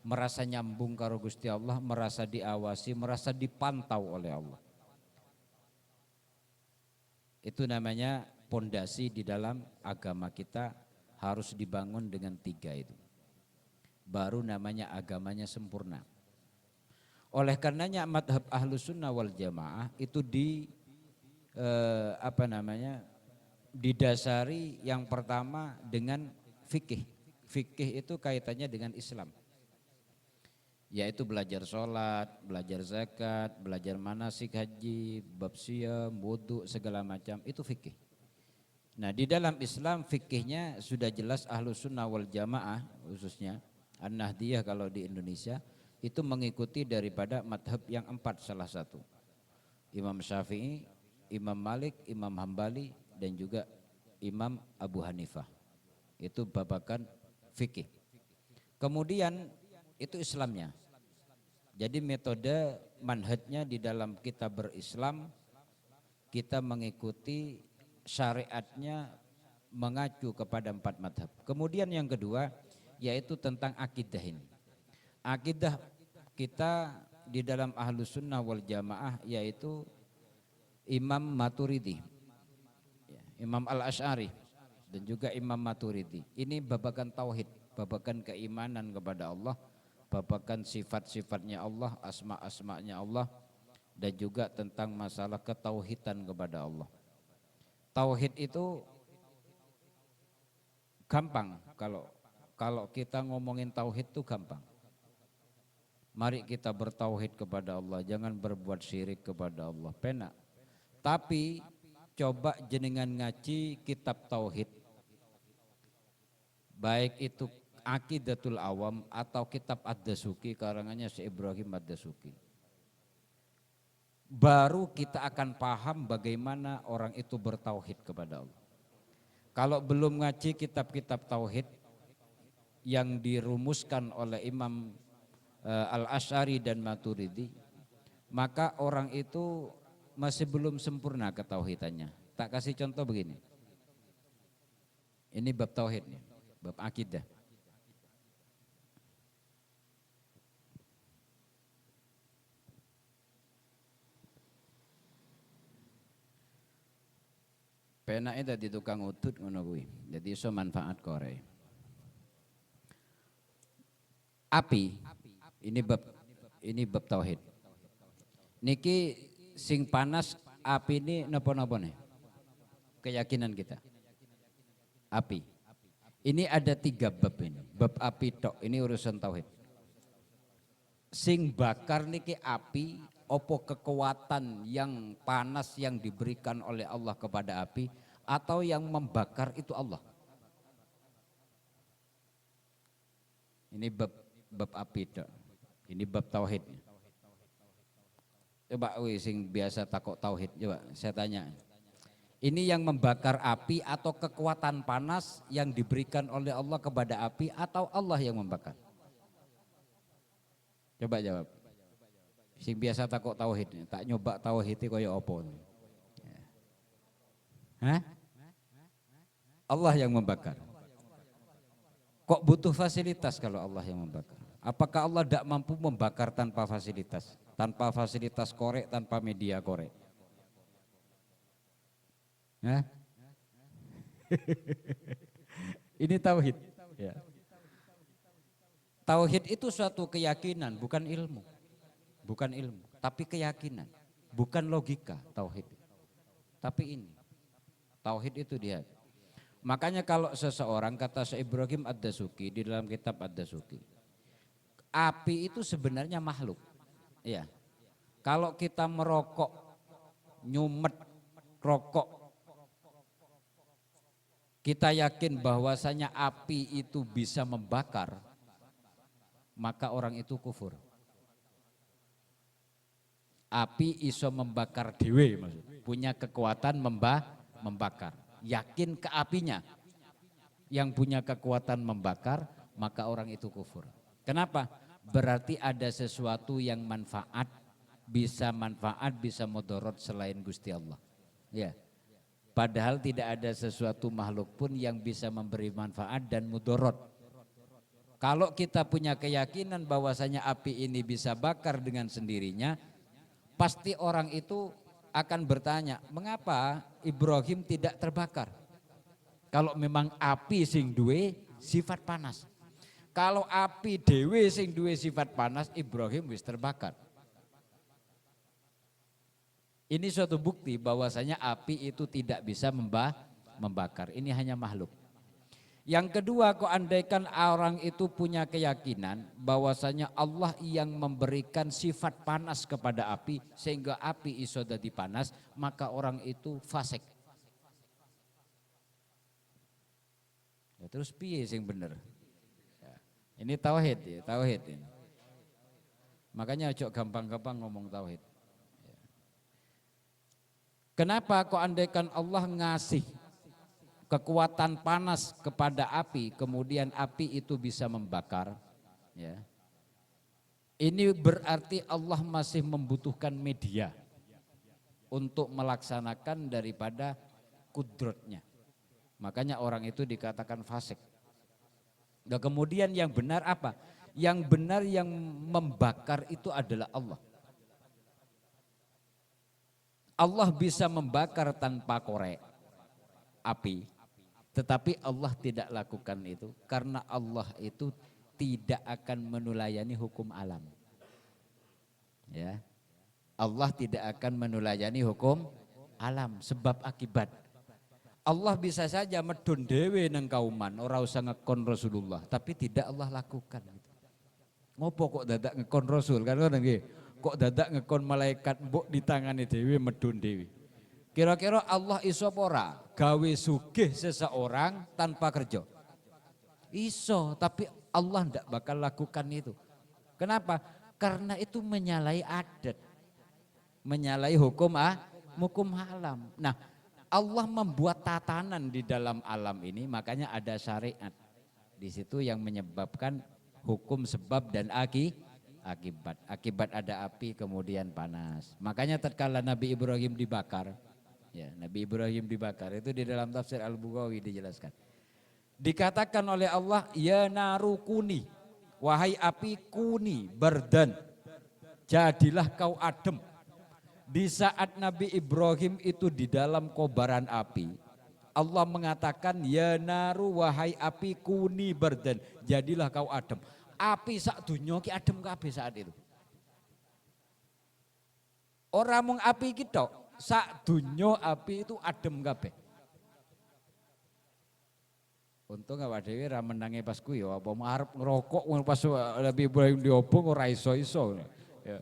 merasa nyambung karo Gusti Allah, merasa diawasi, merasa dipantau oleh Allah. Itu namanya pondasi di dalam agama kita harus dibangun dengan 3 itu. Baru namanya agamanya sempurna. Oleh karenanya madhab Ahlus Sunnah wal Jamaah itu didasari yang pertama dengan fikih. Fikih itu kaitannya dengan Islam. Yaitu belajar sholat, belajar zakat, belajar manasik haji, bab siyam, wudu, segala macam, itu fikih. Nah di dalam Islam fikihnya sudah jelas Ahlus Sunnah wal Jamaah khususnya An-Nahdiyah kalau di Indonesia itu mengikuti daripada madhab yang 4 salah satu. Imam Syafi'i, Imam Malik, Imam Hambali dan juga Imam Abu Hanifah. Itu babakan fikih. Kemudian itu Islamnya. Jadi metode manhajnya di dalam kita berislam, kita mengikuti syariatnya mengacu kepada 4 madhab. Kemudian yang kedua yaitu tentang akidah ini. Akidah kita di dalam Ahlus Sunnah wal Jamaah yaitu Imam Maturidi, Imam Al-Asy'ari dan juga Imam Maturidi. Ini babakan tauhid, babakan keimanan kepada Allah, babakan sifat-sifatnya Allah, asma-asmanya Allah, dan juga tentang masalah ketauhidan kepada Allah. Tauhid itu gampang, kalau kita ngomongin tauhid itu gampang. Mari kita bertauhid kepada Allah, jangan berbuat syirik kepada Allah, penak. Tapi coba jenengan ngaji kitab tauhid, baik itu Aqidatul Awam atau kitab Ad-Dasuki karangannya Syekh Ibrahim Ad-Dasuki. Baru kita akan paham bagaimana orang itu bertauhid kepada Allah. Kalau belum ngaji kitab-kitab tauhid yang dirumuskan oleh Imam Al-Asy'ari dan Maturidi, maka orang itu masih belum sempurna ketauhidannya. Tak kasih contoh begini. Ini bab tauhid nih, bab akidah. Penake dadi tukang udut ngono kuwi. Dadi iso manfaat korek. Api ini bab tauhid. Niki sing panas api ini napa-napa nih? Keyakinan kita. Api. Ini ada 3 bab ini. Bab api tok ini urusan tauhid. Sing bakar niki api, opo kekuatan yang panas yang diberikan oleh Allah kepada api atau yang membakar itu Allah. Ini bab api tok. Ini bab tauhid. Coba sing biasa takok tauhid, coba saya tanya. Ini yang membakar api atau kekuatan panas yang diberikan oleh Allah kepada api atau Allah yang membakar? Coba jawab. Sing biasa takok tauhid, tak nyoba tauhid kaya apa? Hah? Allah yang membakar. Kok butuh fasilitas kalau Allah yang membakar? Apakah Allah tidak mampu membakar tanpa fasilitas? Tanpa fasilitas korek, tanpa media korek? Hah? Ini tauhid. Ya. Tauhid itu suatu keyakinan, bukan ilmu. Bukan ilmu, tapi keyakinan. Bukan logika tauhid. Tapi ini. Tauhid itu dia. Makanya kalau seseorang kata Syekh Ibrahim Ad-Dasuki di dalam kitab Ad-Dasuki, api itu sebenarnya makhluk. Ya. Kalau kita merokok, nyumet rokok, kita yakin bahwasanya api itu bisa membakar, maka orang itu kufur. Api iso membakar dewe, maksud. Punya kekuatan membakar. Yakin ke apinya. Yang punya kekuatan membakar, maka orang itu kufur. Kenapa? Berarti ada sesuatu yang manfaat bisa manfaat, bisa mudarat selain Gusti Allah. Ya. Padahal tidak ada sesuatu makhluk pun yang bisa memberi manfaat dan mudarat. Kalau kita punya keyakinan bahwasanya api ini bisa bakar dengan sendirinya, pasti orang itu akan bertanya, mengapa Ibrahim tidak terbakar? Kalau memang api sing duwe sifat panas. Kalau api dewe sing duwe sifat panas, Ibrahim wis terbakar. Ini suatu bukti bahwasanya api itu tidak bisa membakar. Ini hanya makhluk. Yang kedua, kok andaikan orang itu punya keyakinan bahwasanya Allah yang memberikan sifat panas kepada api sehingga api iso dadi panas, maka orang itu fasik. Ya, terus piye sing bener? Ya, ini tauhid ya, tauhid ini. Makanya ojo gampang-gampang ngomong tauhid. Ya. Kenapa kok andaikan Allah ngasih kekuatan panas kepada api, kemudian api itu bisa membakar, ya. Ini berarti Allah masih membutuhkan media untuk melaksanakan daripada kudratnya. Makanya orang itu dikatakan fasik. Nah, kemudian yang benar apa? Yang benar yang membakar itu adalah Allah. Allah bisa membakar tanpa korek api. Tetapi Allah tidak lakukan itu karena Allah itu tidak akan menulayani hukum alam. Ya. Allah tidak akan menulayani hukum alam sebab akibat. Allah bisa saja medun dewe nang kauman ora usah ngekon Rasulullah, tapi tidak Allah lakukan. Ngopo kok dadak ngekon Rasul kan ngono nggih. Kok dadak ngekon malaikat mbok ditangani dewe medun dewe. Kira-kira Allah iso apa ora gawe sugih seseorang tanpa kerja? Iso, tapi Allah ndak bakal lakukan itu. Kenapa? Karena itu menyalahi adat. Menyalahi hukum alam. Nah, Allah membuat tatanan di dalam alam ini, makanya ada syariat. Di situ yang menyebabkan hukum sebab dan akibat. Akibat ada api kemudian panas. Makanya tatkala Nabi Ibrahim dibakar, ya, Nabi Ibrahim dibakar itu di dalam tafsir Al-Bughawi dijelaskan. Dikatakan oleh Allah, ya naru kuni, wahai api kuni bardan, jadilah kau adem. Di saat Nabi Ibrahim itu di dalam kobaran api, Allah mengatakan, ya naru wahai api kuni bardan, jadilah kau adem. Api sak dunya ki adem kabeh saat itu. Ora mung api iki tok, sak dunya api itu adem kabeh. Untung awak dhewe ra menangi pas kuwi ya apa arep ngerokok pas Nabi Ibrahim diobong ora iso-iso. Ya.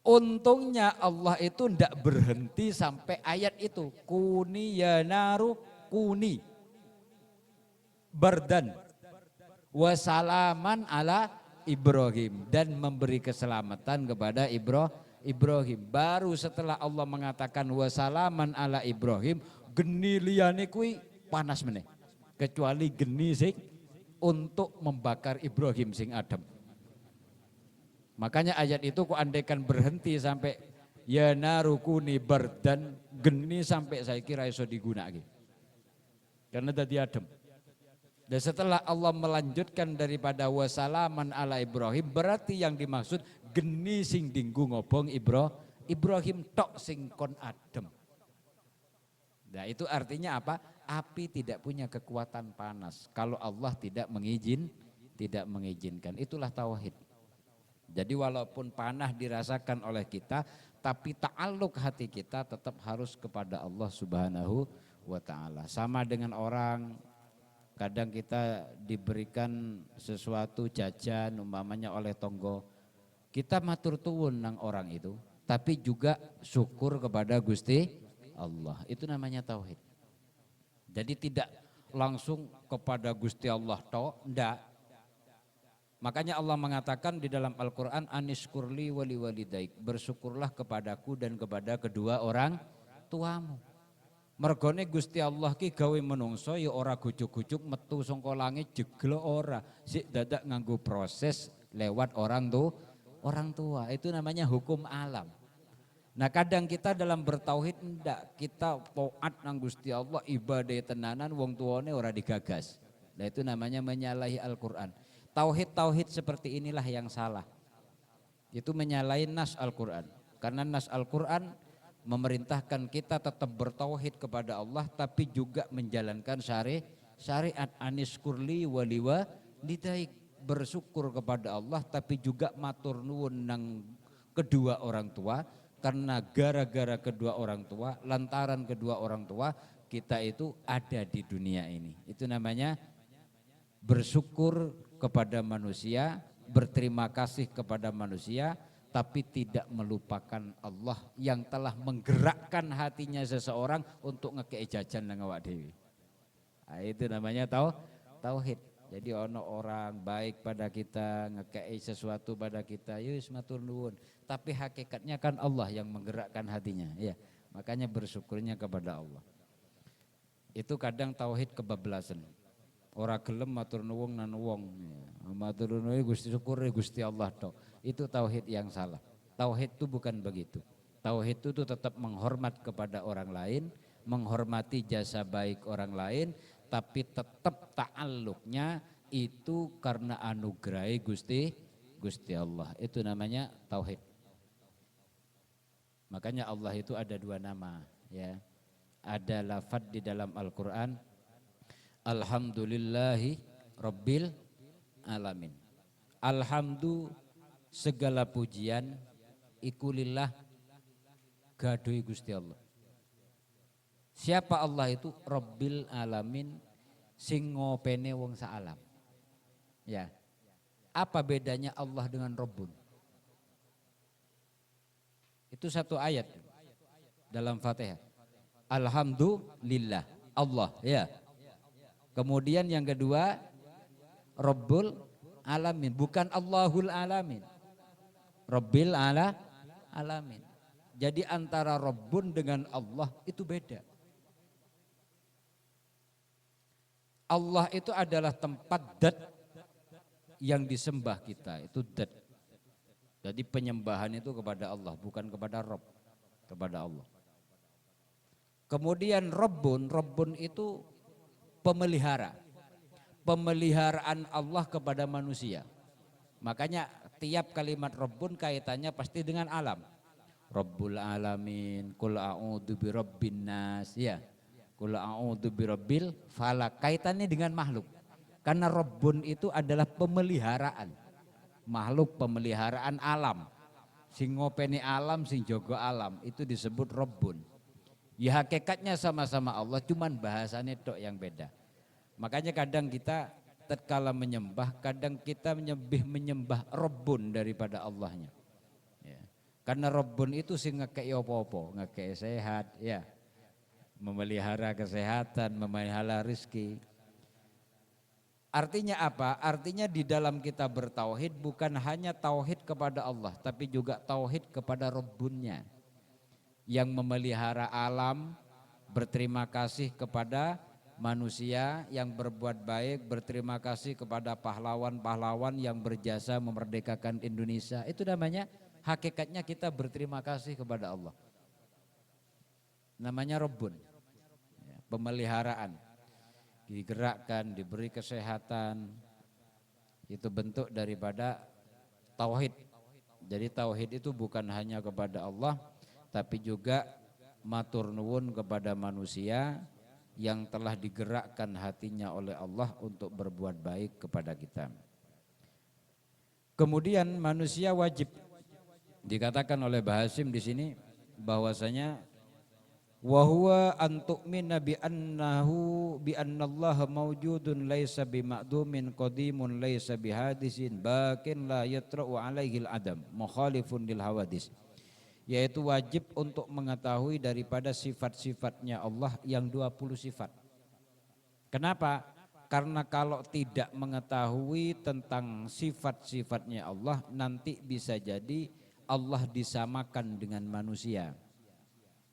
Untungnya Allah itu ndak berhenti sampai ayat itu. Kuni ya naru kuni bardan wasalaman ala Ibrahim, dan memberi keselamatan kepada Ibrahim. Baru setelah Allah mengatakan wasalaman ala Ibrahim, geni liyane kuwi panas meneh. Kecuali geni sing untuk membakar Ibrahim sing adem. Makanya ayat itu kok andaikan berhenti sampai ya narukuni bardan, geni sampai saya kira iso digunakake. Karena tadi adem. Dan setelah Allah melanjutkan daripada wasalaman ala Ibrahim, berarti yang dimaksud geni sing dinggo ngobong Ibrahim tok sing kon adem. Nah, itu artinya apa? Api tidak punya kekuatan panas kalau Allah tidak mengizinkan. Itulah tauhid. Jadi walaupun panah dirasakan oleh kita, tapi ta'alluq hati kita tetap harus kepada Allah Subhanahu wa ta'ala. Sama dengan orang, kadang kita diberikan sesuatu jajan umpamanya oleh tonggo, kita matur tuwun nang orang itu, tapi juga syukur kepada Gusti Allah. Itu namanya tauhid. Jadi tidak langsung kepada Gusti Allah tok, ndak. Makanya Allah mengatakan di dalam Al-Quran, aniskurli wali walidaik, bersyukurlah kepadaku dan kepada kedua orang tuamu. Mergone Gusti Allah ki gawe menungso ya ora gujuk-gujuk metu saka langit jeglo ora, sik dadak nganggo proses lewat orang orang tua. Itu namanya hukum alam. Nah kadang kita dalam bertauhid enggak, kita taat nang Gusti Allah, ibadah tenanan, wong tuane ora digagas. Nah itu namanya menyalahi Al-Quran. Tauhid seperti inilah yang salah. Itu menyalahi nas Al-Quran. Karena nas Al-Quran memerintahkan kita tetap bertauhid kepada Allah, tapi juga menjalankan syariat anis kurli waliwa lidaik, bersyukur kepada Allah tapi juga matur nuwun nang kedua orang tua, karena gara-gara kedua orang tua, lantaran kedua orang tua kita itu ada di dunia ini. Itu namanya bersyukur kepada manusia, berterima kasih kepada manusia, tapi tidak melupakan Allah yang telah menggerakkan hatinya seseorang untuk ngekei jajan nang awak dewi. Nah, itu namanya tauhid. Jadi ono orang baik pada kita, ngekei sesuatu pada kita, yus matur nuwun. Tapi hakikatnya kan Allah yang menggerakkan hatinya. Ya, makanya bersyukurnya kepada Allah. Itu kadang tauhid kebablasan. Ora gelem matur nuwun nan wong. Matur nuwun Gusti syukur Gusti Allah tok. Itu tauhid yang salah. Tauhid itu bukan begitu. Tauhid itu tetap menghormat kepada orang lain, menghormati jasa baik orang lain, tapi tetap ta'alluqnya itu karena anugerah Gusti Allah. Itu namanya tauhid. Makanya Allah itu ada dua nama, ya. Ada lafaz di dalam Al-Qur'an, Alhamdulillahi Rabbil Alamin. Alhamdu segala pujian ikulillah gadoi Gusti Allah. Siapa Allah itu? Rabbil Alamin, sing ngopene wong saalam. Ya. Apa bedanya Allah dengan Rabbun? Itu satu ayat dalam Fatihah. Alhamdulillah Allah, ya. Kemudian yang kedua Rabbul Alamin, bukan Allahul Alamin. Rabbil Alamin. Jadi antara Rabbun dengan Allah itu beda. Allah itu adalah tempat dat yang disembah kita, itu dat. Jadi penyembahan itu kepada Allah, bukan kepada Rabb, kepada Allah. Kemudian Rabbun itu pemelihara. Pemeliharaan Allah kepada manusia. Makanya tiap kalimat Rabbun kaitannya pasti dengan alam. Rabbul Alamin, Qul a'udzu birabbin nas, ya. Qul a'udzu birabbil falaq, kaitannya dengan makhluk. Karena Rabbun itu adalah pemeliharaan. Makhluk, pemeliharaan alam. Sing ngopeni alam, sing jogo alam, itu disebut Rabbun. Ya hakikatnya sama-sama Allah, cuman bahasanya tok yang beda. Makanya kadang kita tatkala menyembah, kadang kita lebih menyembah Rabbun daripada Allahnya. Ya. Karena Rabbun itu sing ngekei opo-opo, ngekei sehat, ya, memelihara kesehatan, memelihara rezeki. Artinya apa? Artinya di dalam kita bertauhid bukan hanya tauhid kepada Allah, tapi juga tauhid kepada Rabbunnya yang memelihara alam, berterima kasih kepada manusia yang berbuat baik, berterima kasih kepada pahlawan-pahlawan yang berjasa memerdekakan Indonesia. Itu namanya hakikatnya kita berterima kasih kepada Allah. Namanya Rabbun, ya, pemeliharaan, digerakkan, diberi kesehatan. Itu bentuk daripada tauhid. Jadi tauhid itu bukan hanya kepada Allah, tapi juga matur nuwun kepada manusia yang telah digerakkan hatinya oleh Allah untuk berbuat baik kepada kita. Kemudian manusia wajib, dikatakan oleh Bahasim di sini bahwasanya wa huwa an tu'mina bi annahu bi annallaha mawjudun laisa bima'dumin qadimun laisa bihadisin bakin la yatra'u alaihi al-adam mukhalifun lil hawadis. Yaitu wajib untuk mengetahui daripada sifat-sifatnya Allah yang 20 sifat. Kenapa? Karena kalau tidak mengetahui tentang sifat-sifatnya Allah, nanti bisa jadi Allah disamakan dengan manusia.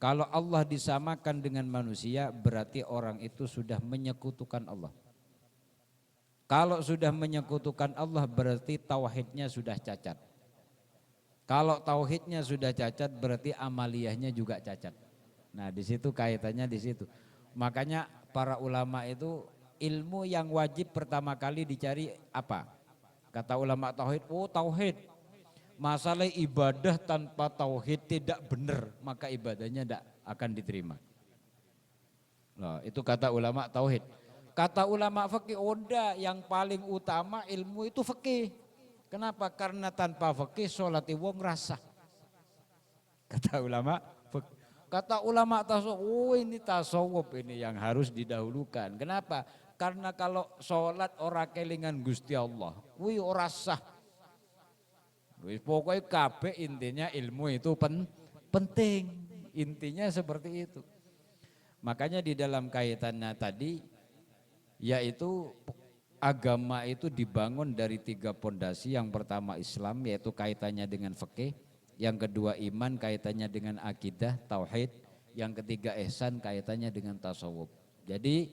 Kalau Allah disamakan dengan manusia, berarti orang itu sudah menyekutukan Allah. Kalau sudah menyekutukan Allah, berarti tauhidnya sudah cacat. Kalau tauhidnya sudah cacat berarti amaliyahnya juga cacat. Nah di situ kaitannya di situ. Makanya para ulama itu ilmu yang wajib pertama kali dicari apa? Kata ulama tauhid, oh tauhid. Masalah ibadah tanpa tauhid tidak benar, maka ibadahnya tidak akan diterima. Nah, itu kata ulama tauhid. Kata ulama fikih, udah yang paling utama ilmu itu fikih. Kenapa? Karena tanpa fikih sholat wong rasa. Kata ulama fikih. Kata ulama tasawuf, oh ini tasawuf ini yang harus didahulukan. Kenapa? Karena kalau sholat ora kelingan Gusti Allah, wih ora sah. Pokoknya kabeh intinya ilmu itu penting. Intinya seperti itu. Makanya di dalam kaitannya tadi, yaitu agama itu dibangun dari 3 pondasi. Yang pertama Islam, yaitu kaitannya dengan fikih. Yang kedua iman, kaitannya dengan akidah, tauhid. Yang ketiga ihsan, kaitannya dengan tasawuf. Jadi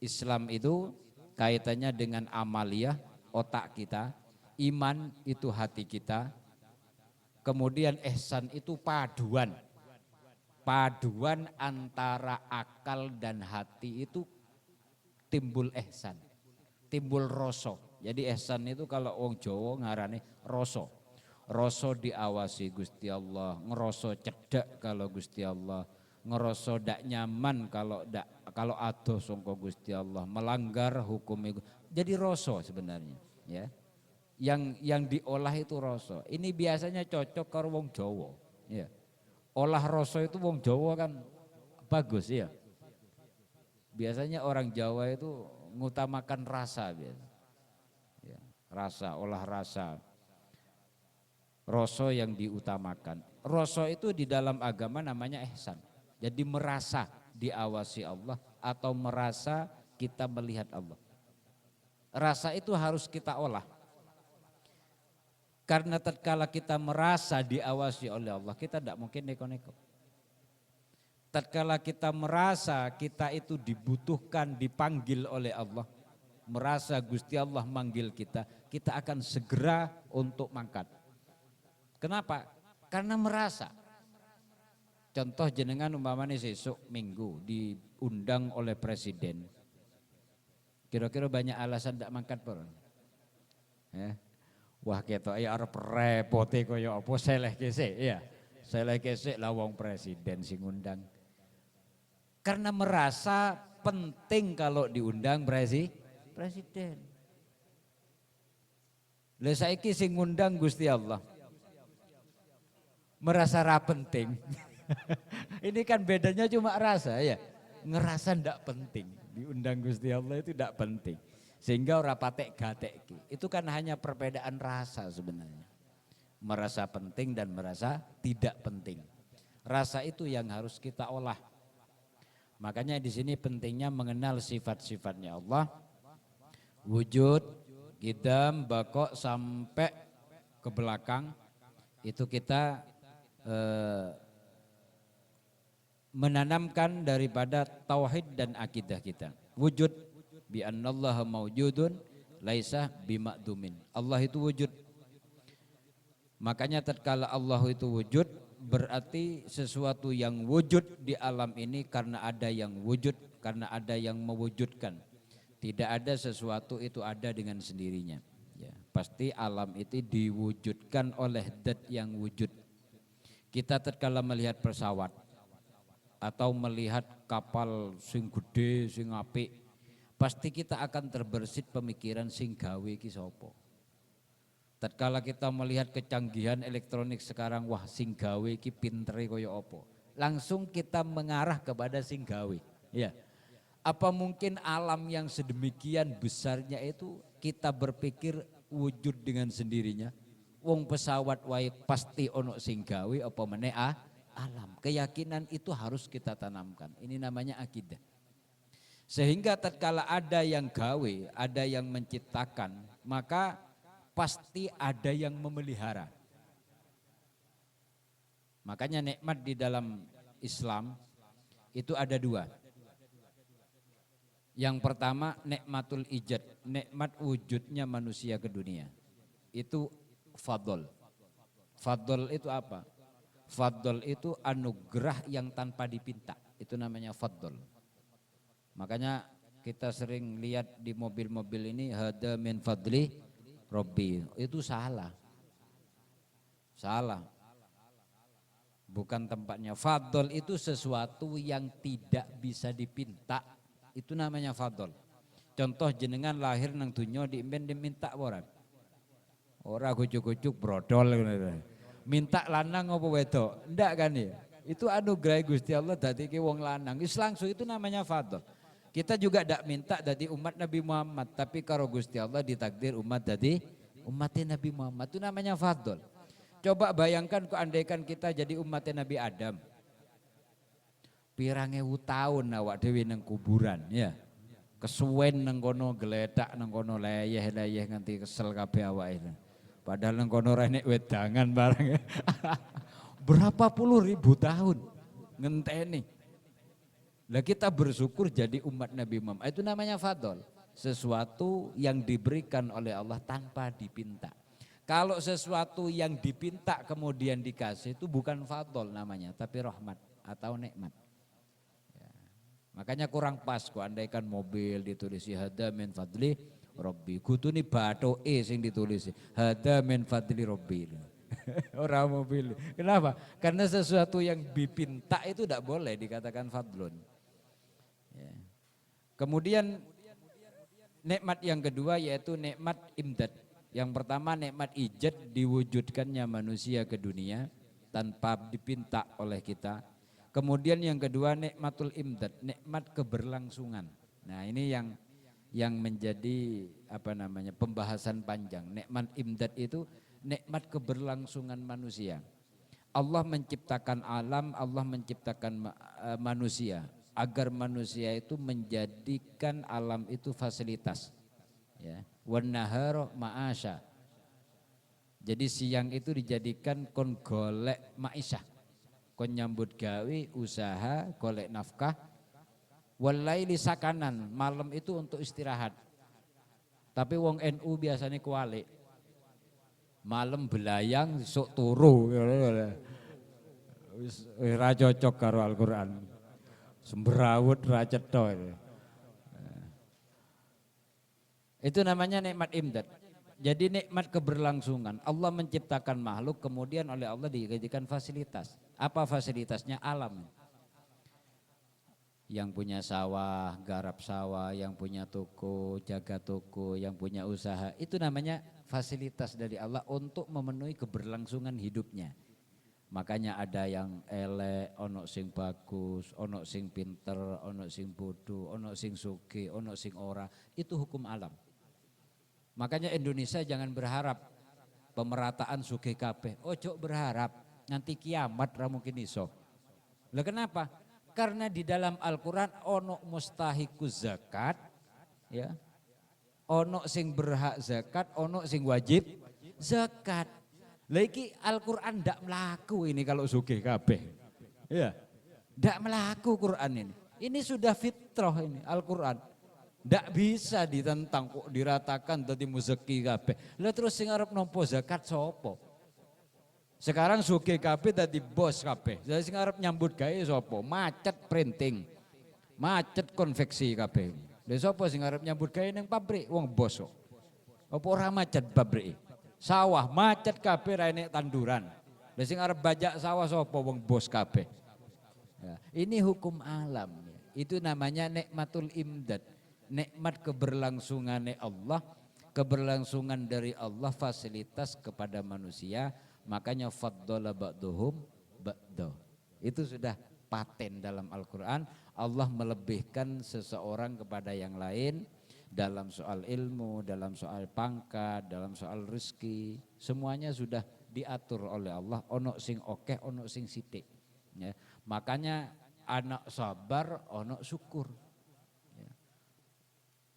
Islam itu kaitannya dengan amaliyah, otak kita. Iman itu hati kita. Kemudian ihsan itu paduan. Paduan antara akal dan hati itu timbul ihsan, timbul rasa. Jadi ihsan itu kalau wong Jawa ngarane rasa. Rasa diawasi Gusti Allah, ngerasa cedhak kalau Gusti Allah, ngerasa ndak nyaman kalau adoh sangka Gusti Allah, melanggar hukum itu. Jadi rasa sebenarnya, ya. Yang diolah itu rasa. Ini biasanya cocok karo wong Jawa, ya. Olah rasa itu wong Jawa kan bagus ya. Biasanya orang Jawa itu ngutamakan rasa biasa. Ya, rasa, olah rasa. Rasa yang diutamakan. Rasa itu di dalam agama namanya ihsan. Jadi merasa diawasi Allah atau merasa kita melihat Allah. Rasa itu harus kita olah. Karena tatkala kita merasa diawasi oleh Allah, kita tidak mungkin neko-neko. Tatkala kita merasa kita itu dibutuhkan, dipanggil oleh Allah, merasa Gusti Allah manggil kita, kita akan segera untuk mangkat. Kenapa? Karena merasa. Contoh jenengan umpamanya sesuk minggu diundang oleh presiden. Kira-kira banyak alasan tidak mangkat pun. Ya. Wah ketok ya arep repote kaya apa seleh kesik ya. Seleh kesik lah wong presiden sing ngundang. Karena merasa penting kalau diundang presiden. Lah saiki sing ngundang Gusti Allah. Merasa ra penting. Ini kan bedanya cuma rasa ya. Ngerasa ndak penting. Diundang Gusti Allah itu ndak penting. Sehingga ora patek gateki. Itu kan hanya perbedaan rasa sebenarnya. Merasa penting dan merasa tidak penting. Rasa itu yang harus kita olah. Makanya di sini pentingnya mengenal sifat-sifatnya Allah. Wujud, qidam, baqo sampai ke belakang itu kita menanamkan daripada tauhid dan akidah kita. Wujud bi annallaha maujudun laisa bimakdumin. Allah itu wujud. Makanya tatkala Allah itu wujud berarti sesuatu yang wujud di alam ini karena ada yang wujud, karena ada yang mewujudkan. Tidak ada sesuatu itu ada dengan sendirinya. Ya, pasti alam itu diwujudkan oleh zat yang wujud. Kita tatkala melihat pesawat atau melihat kapal sing gede, sing apik, pasti kita akan terbersit pemikiran sing gawe iki sapa. Tatkala kita melihat kecanggihan elektronik sekarang, wah sing gawe iki pintere kaya apa. Langsung kita mengarah kepada sing gawe. Ya. Apa mungkin alam yang sedemikian besarnya itu kita berpikir wujud dengan sendirinya? Wong pesawat wae pasti ono sing gawe apa meneh alam. Keyakinan itu harus kita tanamkan. Ini namanya akidah. Sehingga tatkala ada yang gawe, ada yang menciptakan, maka pasti ada yang memelihara. Makanya nikmat di dalam Islam itu ada 2. Yang pertama nikmatul ijad, nikmat wujudnya manusia ke dunia. Itu fadl. Fadl itu apa? Fadl itu anugerah yang tanpa dipinta. Itu namanya fadl. Makanya kita sering lihat di mobil-mobil ini hada min fadli Robbi. Itu salah. Salah. Bukan tempatnya. Fadl itu sesuatu yang tidak bisa dipinta. Itu namanya fadl. Contoh jenengan lahir nang dunya diimben diminta orang. Ora kucuk-kucuk brodol. Minta lanang apa wedok? Ndak kan ya? Itu anugerah Gusti Allah dadi ki wong lanang. Wis langsung itu namanya fadl. Kita juga ndak minta dadi umat Nabi Muhammad, tapi karo Gusti Allah ditakdir umat dadi umatnya Nabi Muhammad. Itu namanya fadl. Coba bayangkan kok andaikan kita jadi umatnya Nabi Adam. Pirang ewu tahun awak dhewe nang kuburan ya. Kesuwen nang kono geledak nang kono leyeh-leyeh nganti kesel kabeh awake. Padahal nang kono renek wedangan barang. Berapa puluh ribu tahun ngenteni. Lah kita bersyukur jadi umat Nabi Muhammad. Itu namanya fadl. Sesuatu yang diberikan oleh Allah tanpa dipinta. Kalau sesuatu yang dipinta kemudian dikasih itu bukan fadl namanya, tapi rahmat atau nikmat. Ya. Makanya kurang pas kok andaikan mobil ditulis hada min fadli Robbi. Kudu nih bato sing ditulis hada min fadli Robbi. Orang mobil. Kenapa? Karena sesuatu yang dipinta itu tidak boleh dikatakan fadlun. Ya. Kemudian nikmat yang kedua yaitu nikmat imdad. Yang pertama nikmat ijad, diwujudkannya manusia ke dunia tanpa dipinta oleh kita. Kemudian yang kedua nikmatul imdad, nikmat keberlangsungan. Nah ini yang menjadi pembahasan panjang. Nikmat imdad itu nikmat keberlangsungan manusia. Allah menciptakan alam, Allah menciptakan manusia agar manusia itu menjadikan alam itu fasilitas. Ya, wan nahara ma'asya. Jadi siang itu dijadikan kon golek ma'isyah. Kon nyambut gawe, usaha, golek nafkah. Wal laili sakanan, malam itu untuk istirahat. Tapi wong NU biasanya kualik. Malam belayang sok turu. Wis ora cocok karo Al-Qur'an. Semberawut ra cetha. Itu namanya nikmat imdad. Jadi nikmat keberlangsungan. Allah menciptakan makhluk kemudian oleh Allah dijadikan fasilitas. Apa fasilitasnya? Alam. Yang punya sawah, garap sawah, yang punya toko, jaga toko, yang punya usaha. Itu namanya fasilitas dari Allah untuk memenuhi keberlangsungan hidupnya. Makanya ada yang elek, ono sing bagus, ono sing pinter, ono sing bodoh, ono sing sugih, ono sing ora. Itu hukum alam. Makanya Indonesia jangan berharap pemerataan sugih kabeh. Ojo berharap nanti kiamat ra mungkin iso. Lah kenapa? Karena di dalam Al-Qur'an ono mustahiquz zakat ya. Ono sing berhak zakat, ono sing wajib zakat. Lah iki Al-Qur'an ndak mlaku ini kalau sugih kabeh. Ya. Ndak mlaku Qur'an ini. Ini sudah fitrah ini Al-Qur'an. Ndak bisa ditentang kok diratakan dadi muzaki kabeh. Lah terus sing arep nampa zakat sapa? Sekarang sugih kabeh dadi bos kabeh. Jadi sing arep nyambut gawe sapa? Macet printing. Macet konveksi kabeh. Lha sapa sing arep nyambut gawe ning pabrik? Wong bos kok. Apa ora macet pabrik? Sawah macet kabeh ra enek tanduran. Lha sing arep bajak sawah sapa? Wong bos kabeh. Ya, ini hukum alam. Itu namanya nikmatul imdad. Nikmat keberlangsungan Allah, keberlangsungan dari Allah fasilitas kepada manusia, makanya faddala ba'duhum ba'da. Itu sudah paten dalam Al-Qur'an. Allah melebihkan seseorang kepada yang lain dalam soal ilmu, dalam soal pangkat, dalam soal rezeki, semuanya sudah diatur oleh Allah. Ono sing okeh, ono sing sithik. Ya. Makanya anak sabar, ono syukur.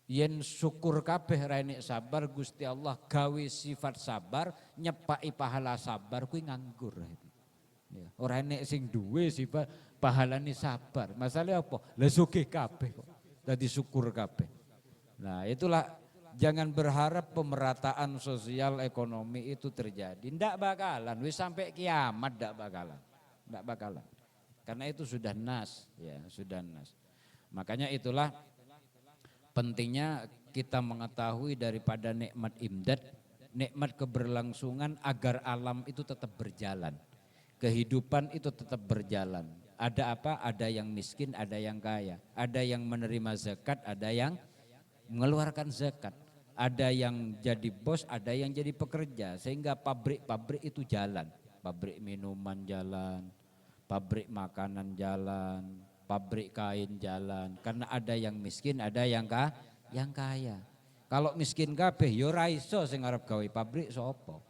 Yen syukur kabeh ra enek sabar Gusti Allah gawe sifat sabar nyepai pahala sabar kuwi nganggur. Ya, ora enek sing duwe sifat pahalane sabar. Masalahnya apa? Lah sugih kabeh kok. Dadi syukur kabeh. Nah, itulah Jangan berharap pemerataan sosial ekonomi itu terjadi. Ndak bakalan, wis sampai kiamat ndak bakalan. Ndak bakalan. Karena itu sudah nas, ya, sudah nas. Makanya itulah pentingnya kita mengetahui daripada nikmat imdad, nikmat keberlangsungan agar alam itu tetap berjalan. Kehidupan itu tetap berjalan. Ada apa? Ada yang miskin, ada yang kaya. Ada yang menerima zakat, ada yang mengeluarkan zakat. Ada yang jadi bos, ada yang jadi pekerja. Sehingga pabrik-pabrik itu jalan. Pabrik minuman jalan, pabrik makanan jalan, pabrik kain jalan. Karena ada yang miskin, ada yang kaya. Kalau miskin kabeh yo ra iso sing arep gawe pabrik sapa.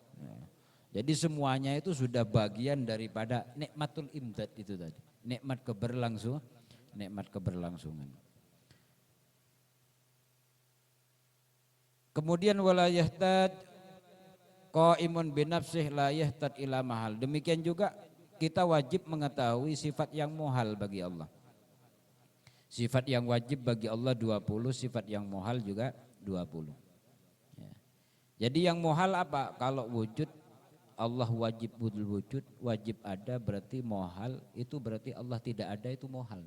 Jadi semuanya itu sudah bagian daripada nikmatul imdad itu tadi. Nikmat keberlangsungan. Kemudian wala yahtad qaimun binafsih la yahtad ila mahal. Demikian juga kita wajib mengetahui sifat yang muhal bagi Allah. Sifat yang wajib bagi Allah 20, sifat yang muhal juga 20. Ya. Jadi yang muhal apa? Kalau wujud Allah wajib wujud, wajib ada berarti muhal, itu berarti Allah tidak ada, itu muhal.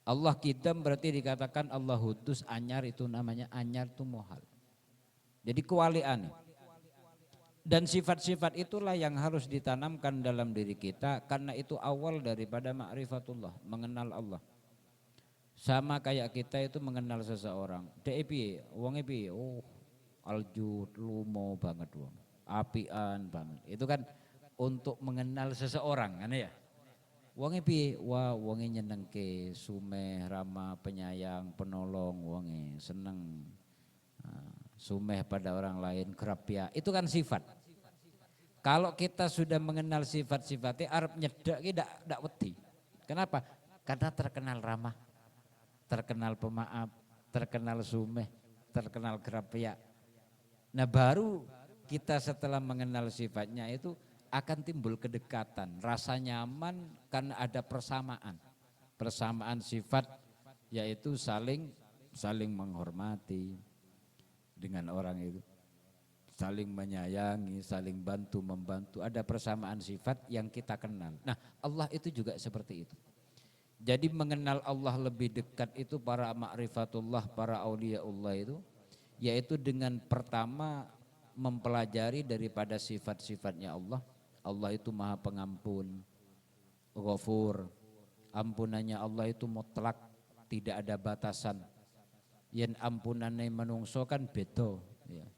Allah kidam berarti dikatakan Allah hudus, anyar itu namanya anyar itu muhal. Jadi kewalian. Dan sifat-sifat itulah yang harus ditanamkan dalam diri kita karena itu awal daripada ma'rifatullah, mengenal Allah. Sama kayak kita itu mengenal seseorang. Dek piye? Wonge piye? Oh, aljud lumo banget wong. Apian banget. Itu kan untuk mengenal seseorang kan ya. Wonge piye? Wah, wonge nyenengke, sumeh, ramah, penyayang, penolong, wonge seneng. Sumeh pada orang lain, kerap ya. Itu kan sifat. Kalau kita sudah mengenal sifat-sifatnya, Arab nyedak tidak wedi. Kenapa? Karena terkenal ramah, terkenal pemaaf, terkenal sumeh, terkenal kerap ya. Nah baru kita setelah mengenal sifatnya itu akan timbul kedekatan, rasa nyaman karena ada persamaan sifat, yaitu saling menghormati dengan orang itu, saling menyayangi, saling bantu membantu, ada persamaan sifat yang kita kenal. Nah Allah itu juga seperti itu. Jadi mengenal Allah lebih dekat itu para ma'rifatullah, para auliaullah itu, yaitu dengan pertama mempelajari daripada sifat-sifatnya Allah. Allah itu maha pengampun, ghafur, ampunannya Allah itu mutlak, tidak ada batasan. Yen ampunane menungso kan beda ya.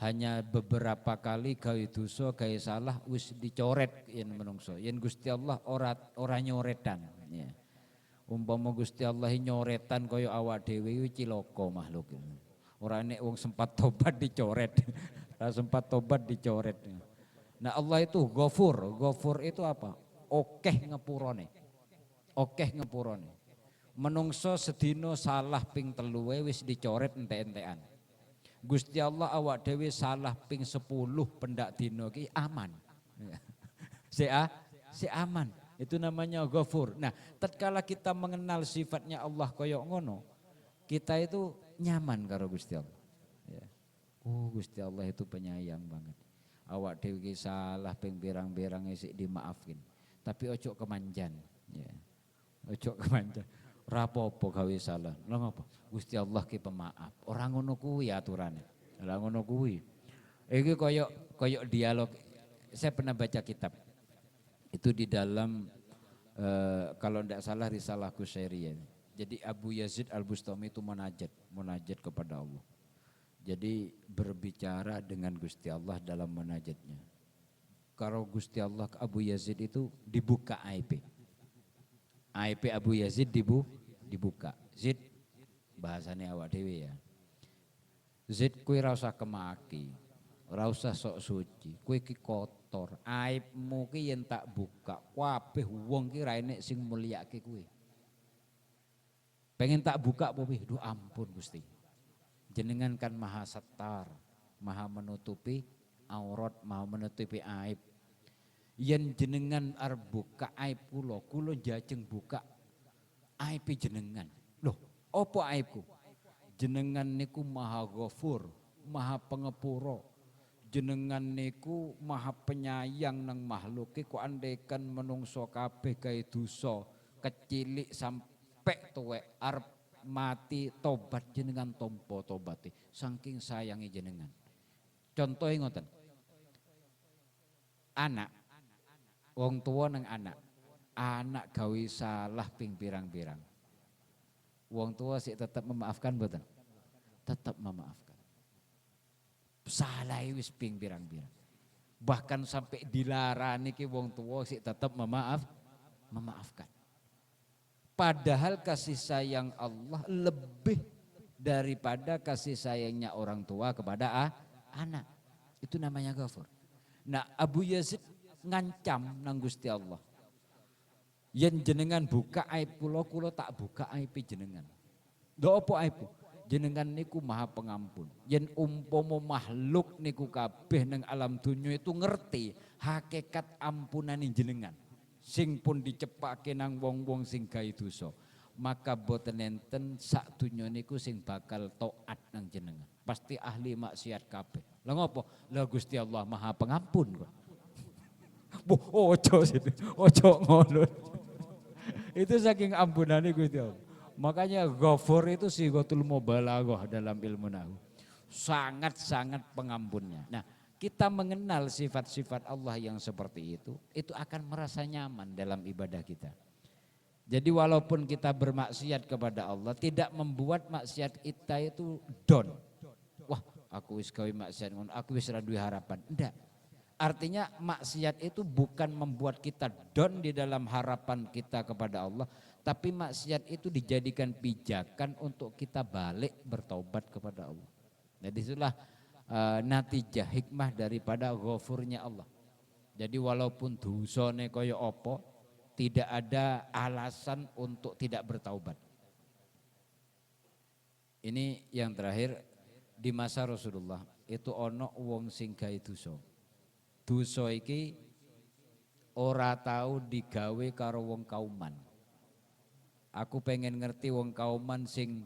Hanya beberapa kali gawe dosa, gawe salah wis dicoret yen menungso. Yen Gusti Allah ora nyoretan ya. Umpama Gusti Allah nyoretan kaya awak dhewe iki cilaka makhluk. Ora nek wong sempat tobat dicoret. Ora sempat tobat dicoret. Nah Allah itu ghafur. Ghafur itu apa? Okeh ngepurone. Okeh ngepurone. Menungso sedina salah ping 3 wis dicoret entek-entekan. Gusti Allah awak dhewe salah ping 10 pendak dina ki aman. Si aman. Itu namanya ghafur. Nah, tatkala kita mengenal sifatnya Allah koyok ngono, kita itu nyaman karo Gusti Allah. Ya. Oh, Gusti Allah itu penyayang banget. Awak dhewe salah ping pirang-pirang isik dimaafin. Tapi ojo kemanjan, ya. Ojo kemanjan. Ora apa-apa gawe salah. Lha ngapa? Gusti Allah ki pemaaf. Ora ngono kuwi aturane. Ora ngono kuwi. Iki koyok dialog. Saya pernah baca kitab. Itu di dalam kalau tidak salah Risalah Qusyairiyah. Jadi Abu Yazid Al-Bustami itu munajat kepada Allah. Jadi berbicara dengan Gusti Allah dalam munajatnya. Kalau Gusti Allah ke Abu Yazid itu dibuka aib. Aib Abu Yazid dibuka. Zid bahasanya awak dewe ya. Zid kuwi ora usah kemaki. Ora usah sok suci. Kowe iki kotor. Aibmu ki yen tak buka, kabeh wong ki ra enek sing mulyake kowe. Pengen tak buka apa piye? Duh ampun Gusti. Jenengan kan maha setar, maha menutupi aurat, maha menutupi aib. Yen jenengan arep buka aib kula njajeng buka aib jenengan. Loh, apa aibku? jenengan niku maha ghafur, maha pengepuro, jenengan niku maha penyayang nang makhluke kok andekan menungso kabeh gawe dosa kecilik sampai tuwek arep mati tobat jenengan tompo tobate saking sayangi jenengan. Contohe ngoten. Anak wong tua nang anak gawe salah ping pirang-pirang. Wong tua sih tetap memaafkan mboten? Tetap memaafkan. Salah wis ping pirang-pirang. Bahkan sampai dilarani ki wong tua sih tetap memaafkan. Padahal kasih sayang Allah lebih daripada kasih sayangnya orang tua kepada anak. Itu namanya ghafur. Nah, Abu Yazid ngancam nang Gusti Allah. Yen jenengan buka aib kula tak buka aib jenengan. Lho apa aib? Jenengan niku maha pengampun. Yen umpama makhluk niku kabeh nang alam dunya itu ngerti hakikat ampunane jenengan. Sing pun dicepake nang wong-wong sing gawe dosa. Maka boten enten sak dunya niku sing bakal taat nang jenengan. Pasti ahli maksiat kabeh. Lah ngopo? Lah Gusti Allah Maha Pengampun kok. Ojo ngono. Itu saking ampunane Gusti Allah. Makanya Ghafur itu sighatul mubalaghah dalam ilmu nahwu. Sangat-sangat pengampunnya. Nah, kita mengenal sifat-sifat Allah yang seperti itu akan merasa nyaman dalam ibadah kita. Jadi walaupun kita bermaksiat kepada Allah, tidak membuat maksiat kita itu down. Wah, aku wis gawe maksiat ngono, aku wis ra duwe harapan. Enggak. Artinya maksiat itu bukan membuat kita down di dalam harapan kita kepada Allah, tapi maksiat itu dijadikan pijakan untuk kita balik bertaubat kepada Allah. Jadi itulah natijah hikmah daripada ghafurnya Allah. Jadi walaupun dosane kaya apa, tidak ada alasan untuk tidak bertaubat. Ini yang terakhir, di masa Rasulullah itu ono wong sing gawe dosa. Dosa iki ora tahu digawe karo wong kauman. Aku pengen ngerti wong kauman sing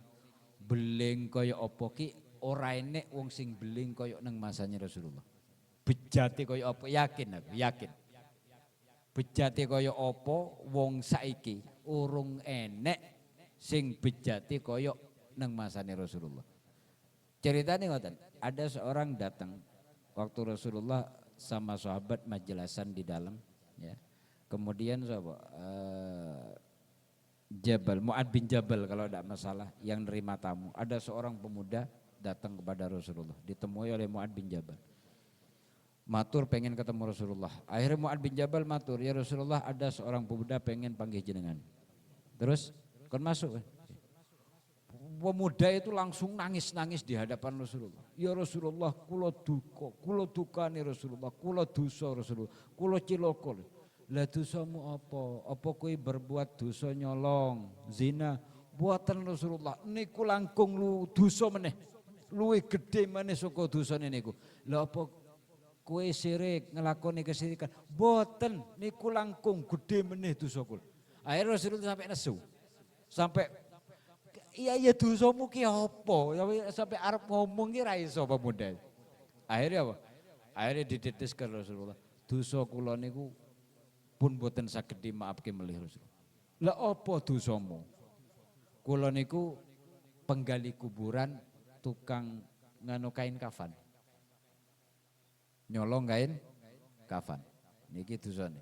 beling kaya apa ki ora enek wong sing beling kaya nang masanya Rasulullah. Bejate kaya apa? Yakin aku, yakin. Bejate kaya apa wong saiki urung enek sing bejate kaya nang masane Rasulullah. Ceritanya ngoten, ada seorang datang waktu Rasulullah sama sahabat majelasan di dalam, ya. Kemudian Jabal, Mu'ad bin Jabal kalau tidak masalah yang nerima tamu. Ada seorang pemuda datang kepada Rasulullah, ditemui oleh Mu'ad bin Jabal. Matur pengen ketemu Rasulullah. Akhirnya Mu'ad bin Jabal matur, ya Rasulullah ada seorang pemuda pengen panggil jenengan. Terus kon masuk kan? Pemuda itu langsung nangis-nangis di hadapan Rasulullah. Ya Rasulullah, kula dukane Rasulullah, kula dosa Rasulullah, kula cilaka. Lah dosamu apa? Apa kowe berbuat dosa nyolong, zina? Buatan Rasulullah, niku langkung lu dosa meneh. Luwih gedhe meneh saka dosane niku. Lah apa kowe sirik nglakoni kesirikan? Boten, niku langkung gedhe meneh dosa kula. Akhirnya Rasulullah sampai nesu. Sampai iya dosamu ki apa? Sampai arep ngomong ki ra iso pemuda. Akhirnya apa? Akhirnya ditetes ke Rasulullah. Dosa kula niku pun boten saged dimaafke melih Rasulullah. Lah apa dosamu? Kula niku penggali kuburan, tukang nganu kain kafan. Nyolong kain kafan. Niki dosane.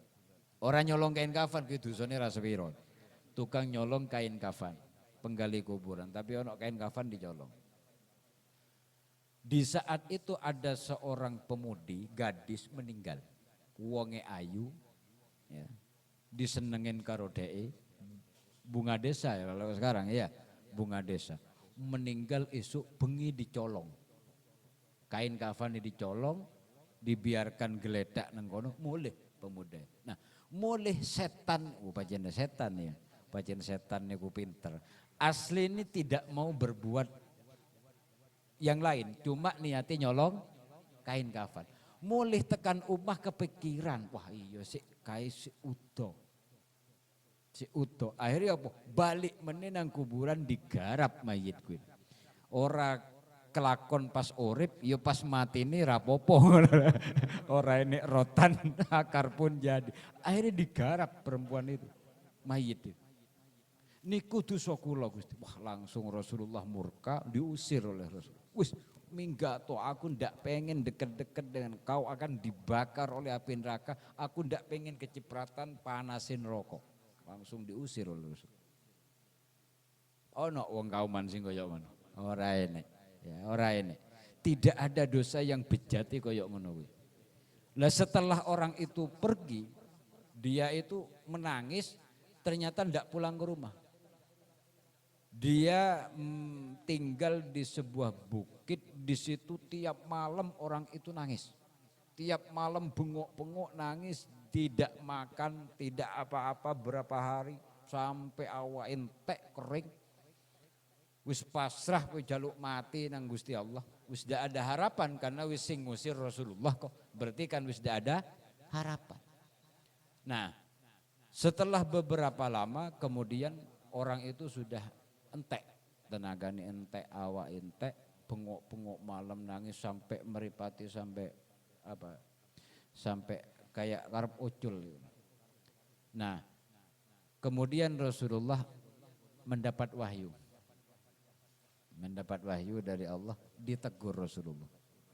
Ora nyolong kain kafan ki dosane ra sepiro. Tukang nyolong kain kafan. Penggali kuburan, tapi ono kain kafan dicolong. Di saat itu ada seorang pemudi, gadis meninggal. Wonge ayu, ya, disenengin karo dheke, bunga desa ya kalau sekarang ya, bunga desa. Meninggal esuk bengi dicolong. Kain kafan dicolong, dibiarkan geledak nang kono, mulih pemuda. Nah, mulih setan, pancen setan ya. Pancen setan niku pinter. Asli ini tidak mau berbuat yang lain, cuma niatnya nyolong kain kafan. Mulih tekan omah kepikiran, wah iya sih kae si udo. Si udo, akhirnya apa? Balik meneh nang kuburan digarap mayit kuwi. Ora kelakon pas urip, ya pas mati ini rapopo. Ora ini rotan akar pun jadi. Akhirnya digarap perempuan itu, mayit itu. Niku dosa kula Gusti. Wah, langsung Rasulullah murka, diusir oleh Rasul. Wis minggat toh, aku ndak pengen deket-deket dengan kau, akan dibakar oleh api neraka. Aku ndak pengen kecipratan panasin rokok. Langsung diusir oleh Rasul. Ono wong kauman sing kaya ngono. Ora enek. Ya, ora enek. Tidak ada dosa yang bejati kaya ngono kuwi. Lah setelah orang itu pergi, dia itu menangis, ternyata ndak pulang ke rumah. Dia tinggal di sebuah bukit, di situ tiap malam orang itu nangis. Tiap malam bengok-bengok nangis, tidak makan, tidak apa-apa berapa hari sampai awak entek kering. Wis pasrah kowe jaluk mati nang Gusti Allah. Wis ndak ada harapan karena wis sing ngusir Rasulullah kok. Berarti kan wis ndak ada harapan. Nah, setelah beberapa lama kemudian orang itu sudah entek, tenagane entek, awak entek, bengok-bengok malam nangis sampai meripati, sampai apa? Sampai kayak karep ucul. Nah, kemudian Rasulullah mendapat wahyu. Mendapat wahyu dari Allah, ditegur Rasulullah.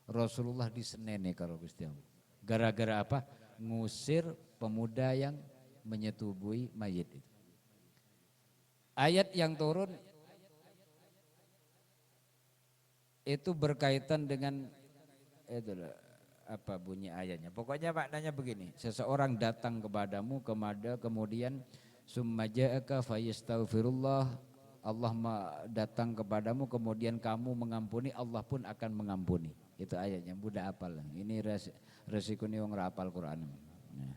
Rasulullah diseneni karo Gusti Allah. Gara-gara apa? Ngusir pemuda yang menyetubuhi mayit itu. Ayat yang turun itu berkaitan dengan itu apa bunyi ayatnya. Pokoknya maknanya begini, seseorang datang kepadamu kemudian summa ja'aka fayastaghfirullah, Allah datang kepadamu kemudian kamu mengampuni, Allah pun akan mengampuni. Itu ayatnya, mudah hafal. Ini resiko nih wong ra hafal Quran. Nah.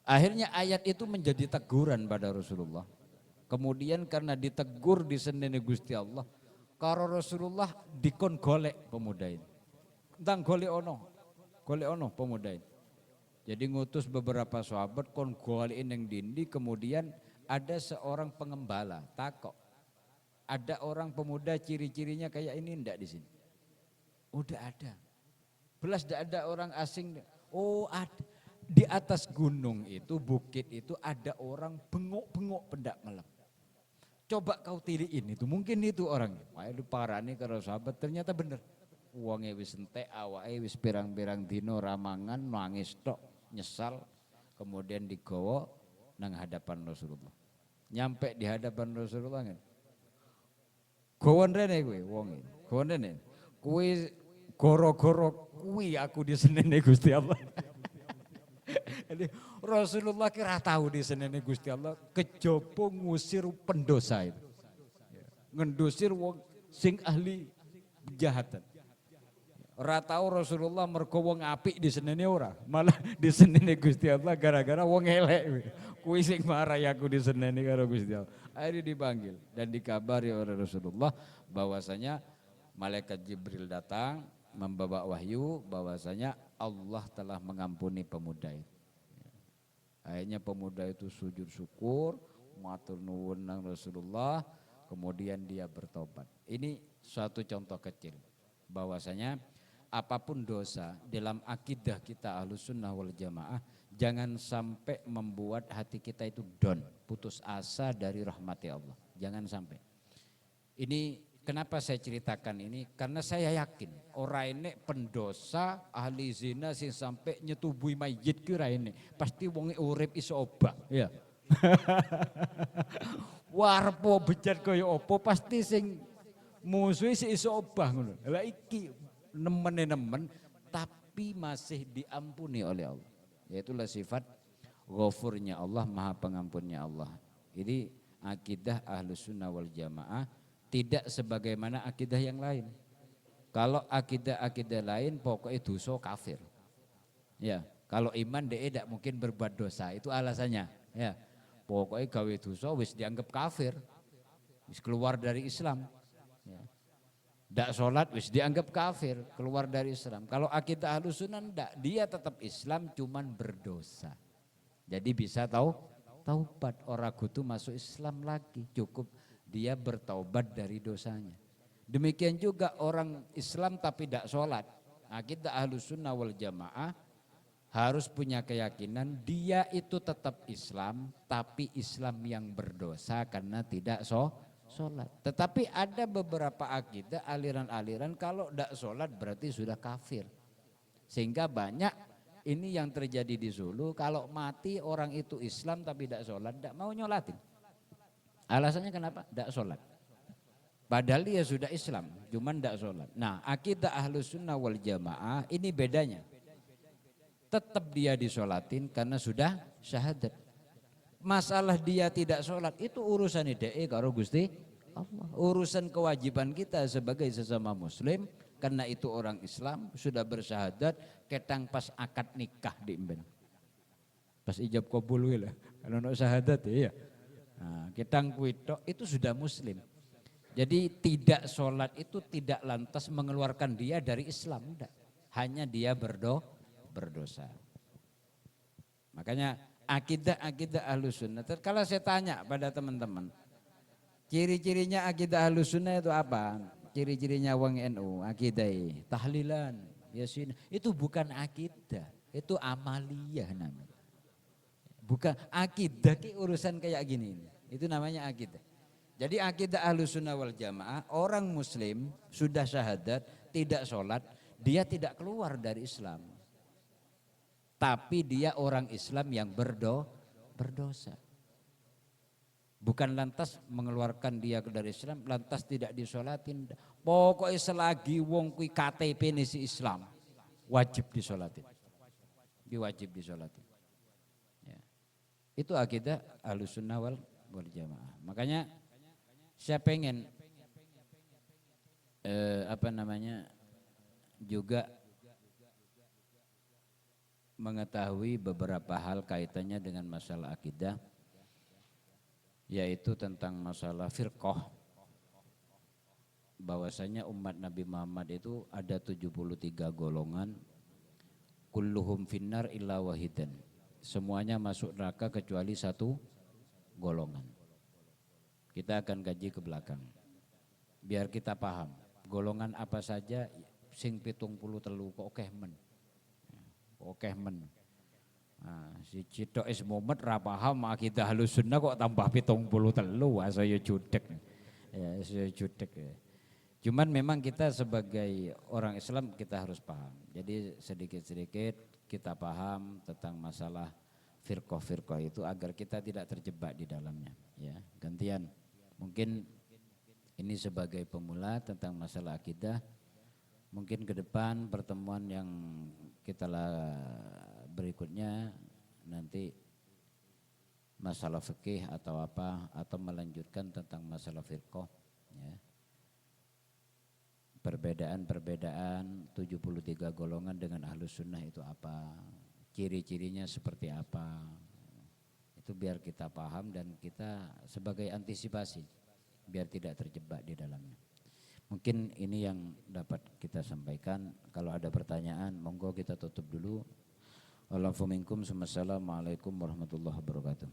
Akhirnya ayat itu menjadi teguran pada Rasulullah. Kemudian karena ditegur diseneni Gusti Allah, karo Rasulullah dikon golek pemuda ini. Entang golek ono pemuda ini. Jadi ngutus beberapa sahabat kon golekin ning dindi, kemudian ada seorang pengembala takok. Ada orang pemuda ciri-cirinya kayak ini ndak di sini? Udah ada. Belas ndak ada orang asing. Oh, ada. Di atas gunung itu, bukit itu ada orang bengok-bengok pendak malam. Coba kau tiriin itu, mungkin itu orangnya. Wah, itu parah nih kalau sahabat, ternyata bener. Uangnya wis entek, awake wis pirang-pirang dino ramangan, nangis tok, nyesal, kemudian digawa nang hadapan Rasulullah. Nyampe di hadapan Rasulullah kan. Gawon rene kowe wong iki. Gawon rene. Kowe goro-goro kuwi aku diseneni Gusti Allah. Jadi Rasulullah kira tahu di senene Gusti Allah kejaba ngusir pendosa itu. Ngendusir wong sing ahli kejahatan. Ora tahu Rasulullah mergo wong apik di senene ora, malah di senene Gusti Allah gara-gara wong elek. Kuwi sing marai aku di senene karo Gusti Allah. Akhirnya dipanggil dan dikabari oleh Rasulullah bahwasanya malaikat Jibril datang membawa wahyu bahwasanya Allah telah mengampuni pemuda itu. Akhirnya pemuda itu sujud syukur, matur nuwun nang Rasulullah, kemudian dia bertobat. Ini suatu contoh kecil bahwasanya apapun dosa dalam akidah kita Ahlussunnah wal Jamaah, jangan sampai membuat hati kita itu down, putus asa dari rahmati Allah. Jangan sampai. Ini kenapa saya ceritakan ini? Karena saya yakin orang ini pendosa ahli zina sing sampai nyetubui mayit ki ora ini. Pasti wong urip iso obah, ya. Warpo bejat kaya apa pasti sing musuhi sing iso obah ngono. Lah iki nemen tapi masih diampuni oleh Allah. Yaitulah sifat ghafurnya Allah, Maha Pengampunnya Allah. Jadi akidah Ahlussunnah wal Jamaah tidak sebagaimana akidah yang lain. Kalau akidah-akidah lain pokoknya dosa kafir. Ya, kalau iman dia tidak mungkin berbuat dosa, itu alasannya. Ya, pokoknya gawe dosa wis dianggap kafir, wis keluar dari Islam. Ya. Ndak sholat wis dianggap kafir, keluar dari Islam. Kalau akidah Ahlussunnah ndak, dia tetap Islam cuman berdosa. Jadi bisa taubat, orang kudu masuk Islam lagi, cukup dia bertaubat dari dosanya. Demikian juga orang Islam tapi tidak sholat. Akidah Ahlus Sunnah wal Jamaah harus punya keyakinan dia itu tetap Islam, tapi Islam yang berdosa karena tidak sholat. Tetapi ada beberapa akidah aliran-aliran kalau tidak sholat berarti sudah kafir. Sehingga banyak ini yang terjadi di Sulu, kalau mati orang itu Islam tapi tidak sholat, tidak mau nyolatin. Alasannya kenapa? Tidak sholat. Padahal dia sudah Islam, cuman tidak sholat. Nah, akidah Ahlus Sunnah wal Jamaah ini bedanya. Tetap dia disolatin karena sudah syahadat. Masalah dia tidak sholat itu urusan DE karo Gusti Allah. Urusan kewajiban kita sebagai sesama muslim, karena itu orang Islam sudah bersyahadat, ketang pas akad nikah diimben. Pas ijab kabul lah. Kalau nak syahadat ya. Nah, ketang kuitok itu sudah muslim. Jadi tidak sholat itu tidak lantas mengeluarkan dia dari Islam, enggak. Hanya dia berdosa. Makanya akidah Ahlus Sunnah. Kalau saya tanya pada teman-teman, ciri-cirinya akidah Ahlus Sunnah itu apa? Ciri-cirinya wong NU, akidah tahlilan, yasin. Itu bukan akidah, itu amaliyah namanya. Bukan akidah, urusan kayak gini. Itu namanya akidah. Jadi akidah Ahlus Sunnah wal Jamaah, orang muslim sudah syahadat, tidak sholat, dia tidak keluar dari Islam. Tapi dia orang Islam yang berdosa. Bukan lantas mengeluarkan dia dari Islam, lantas tidak disolatin. Pokoknya selagi wong kui KTP ini si Islam, wajib disolatin. Wajib disolatin. Ya. Itu akidah Ahlus Sunnah wal Jamaah. Makanya saya pengen juga mengetahui beberapa hal kaitannya dengan masalah akidah, yaitu tentang masalah firqah. Bahwasanya umat Nabi Muhammad itu ada 73 golongan, kulluhum finnar illa wahidan. Semuanya masuk neraka kecuali satu golongan. Kita akan kaji ke belakang biar kita paham golongan apa saja sing 73 kok men. Nah, si Cidok is momet ra paham akidah Ahlus Sunnah kok tambah 73 saya judek. Ya, saya judek ya. Cuman memang kita sebagai orang Islam kita harus paham. Jadi sedikit-sedikit kita paham tentang masalah firqah itu agar kita tidak terjebak di dalamnya, ya. Gantian. Mungkin ini sebagai pemula tentang masalah akidah. Mungkin ke depan pertemuan yang kita berikutnya nanti masalah fikih atau apa, atau melanjutkan tentang masalah firqah, ya. Perbedaan 73 golongan dengan Ahlus Sunnah itu apa, ciri-cirinya seperti apa. Itu biar kita paham dan kita sebagai antisipasi biar tidak terjebak di dalamnya. Mungkin ini yang dapat kita sampaikan. Kalau ada pertanyaan monggo kita tutup dulu. Wassalamualaikum warahmatullahi wabarakatuh.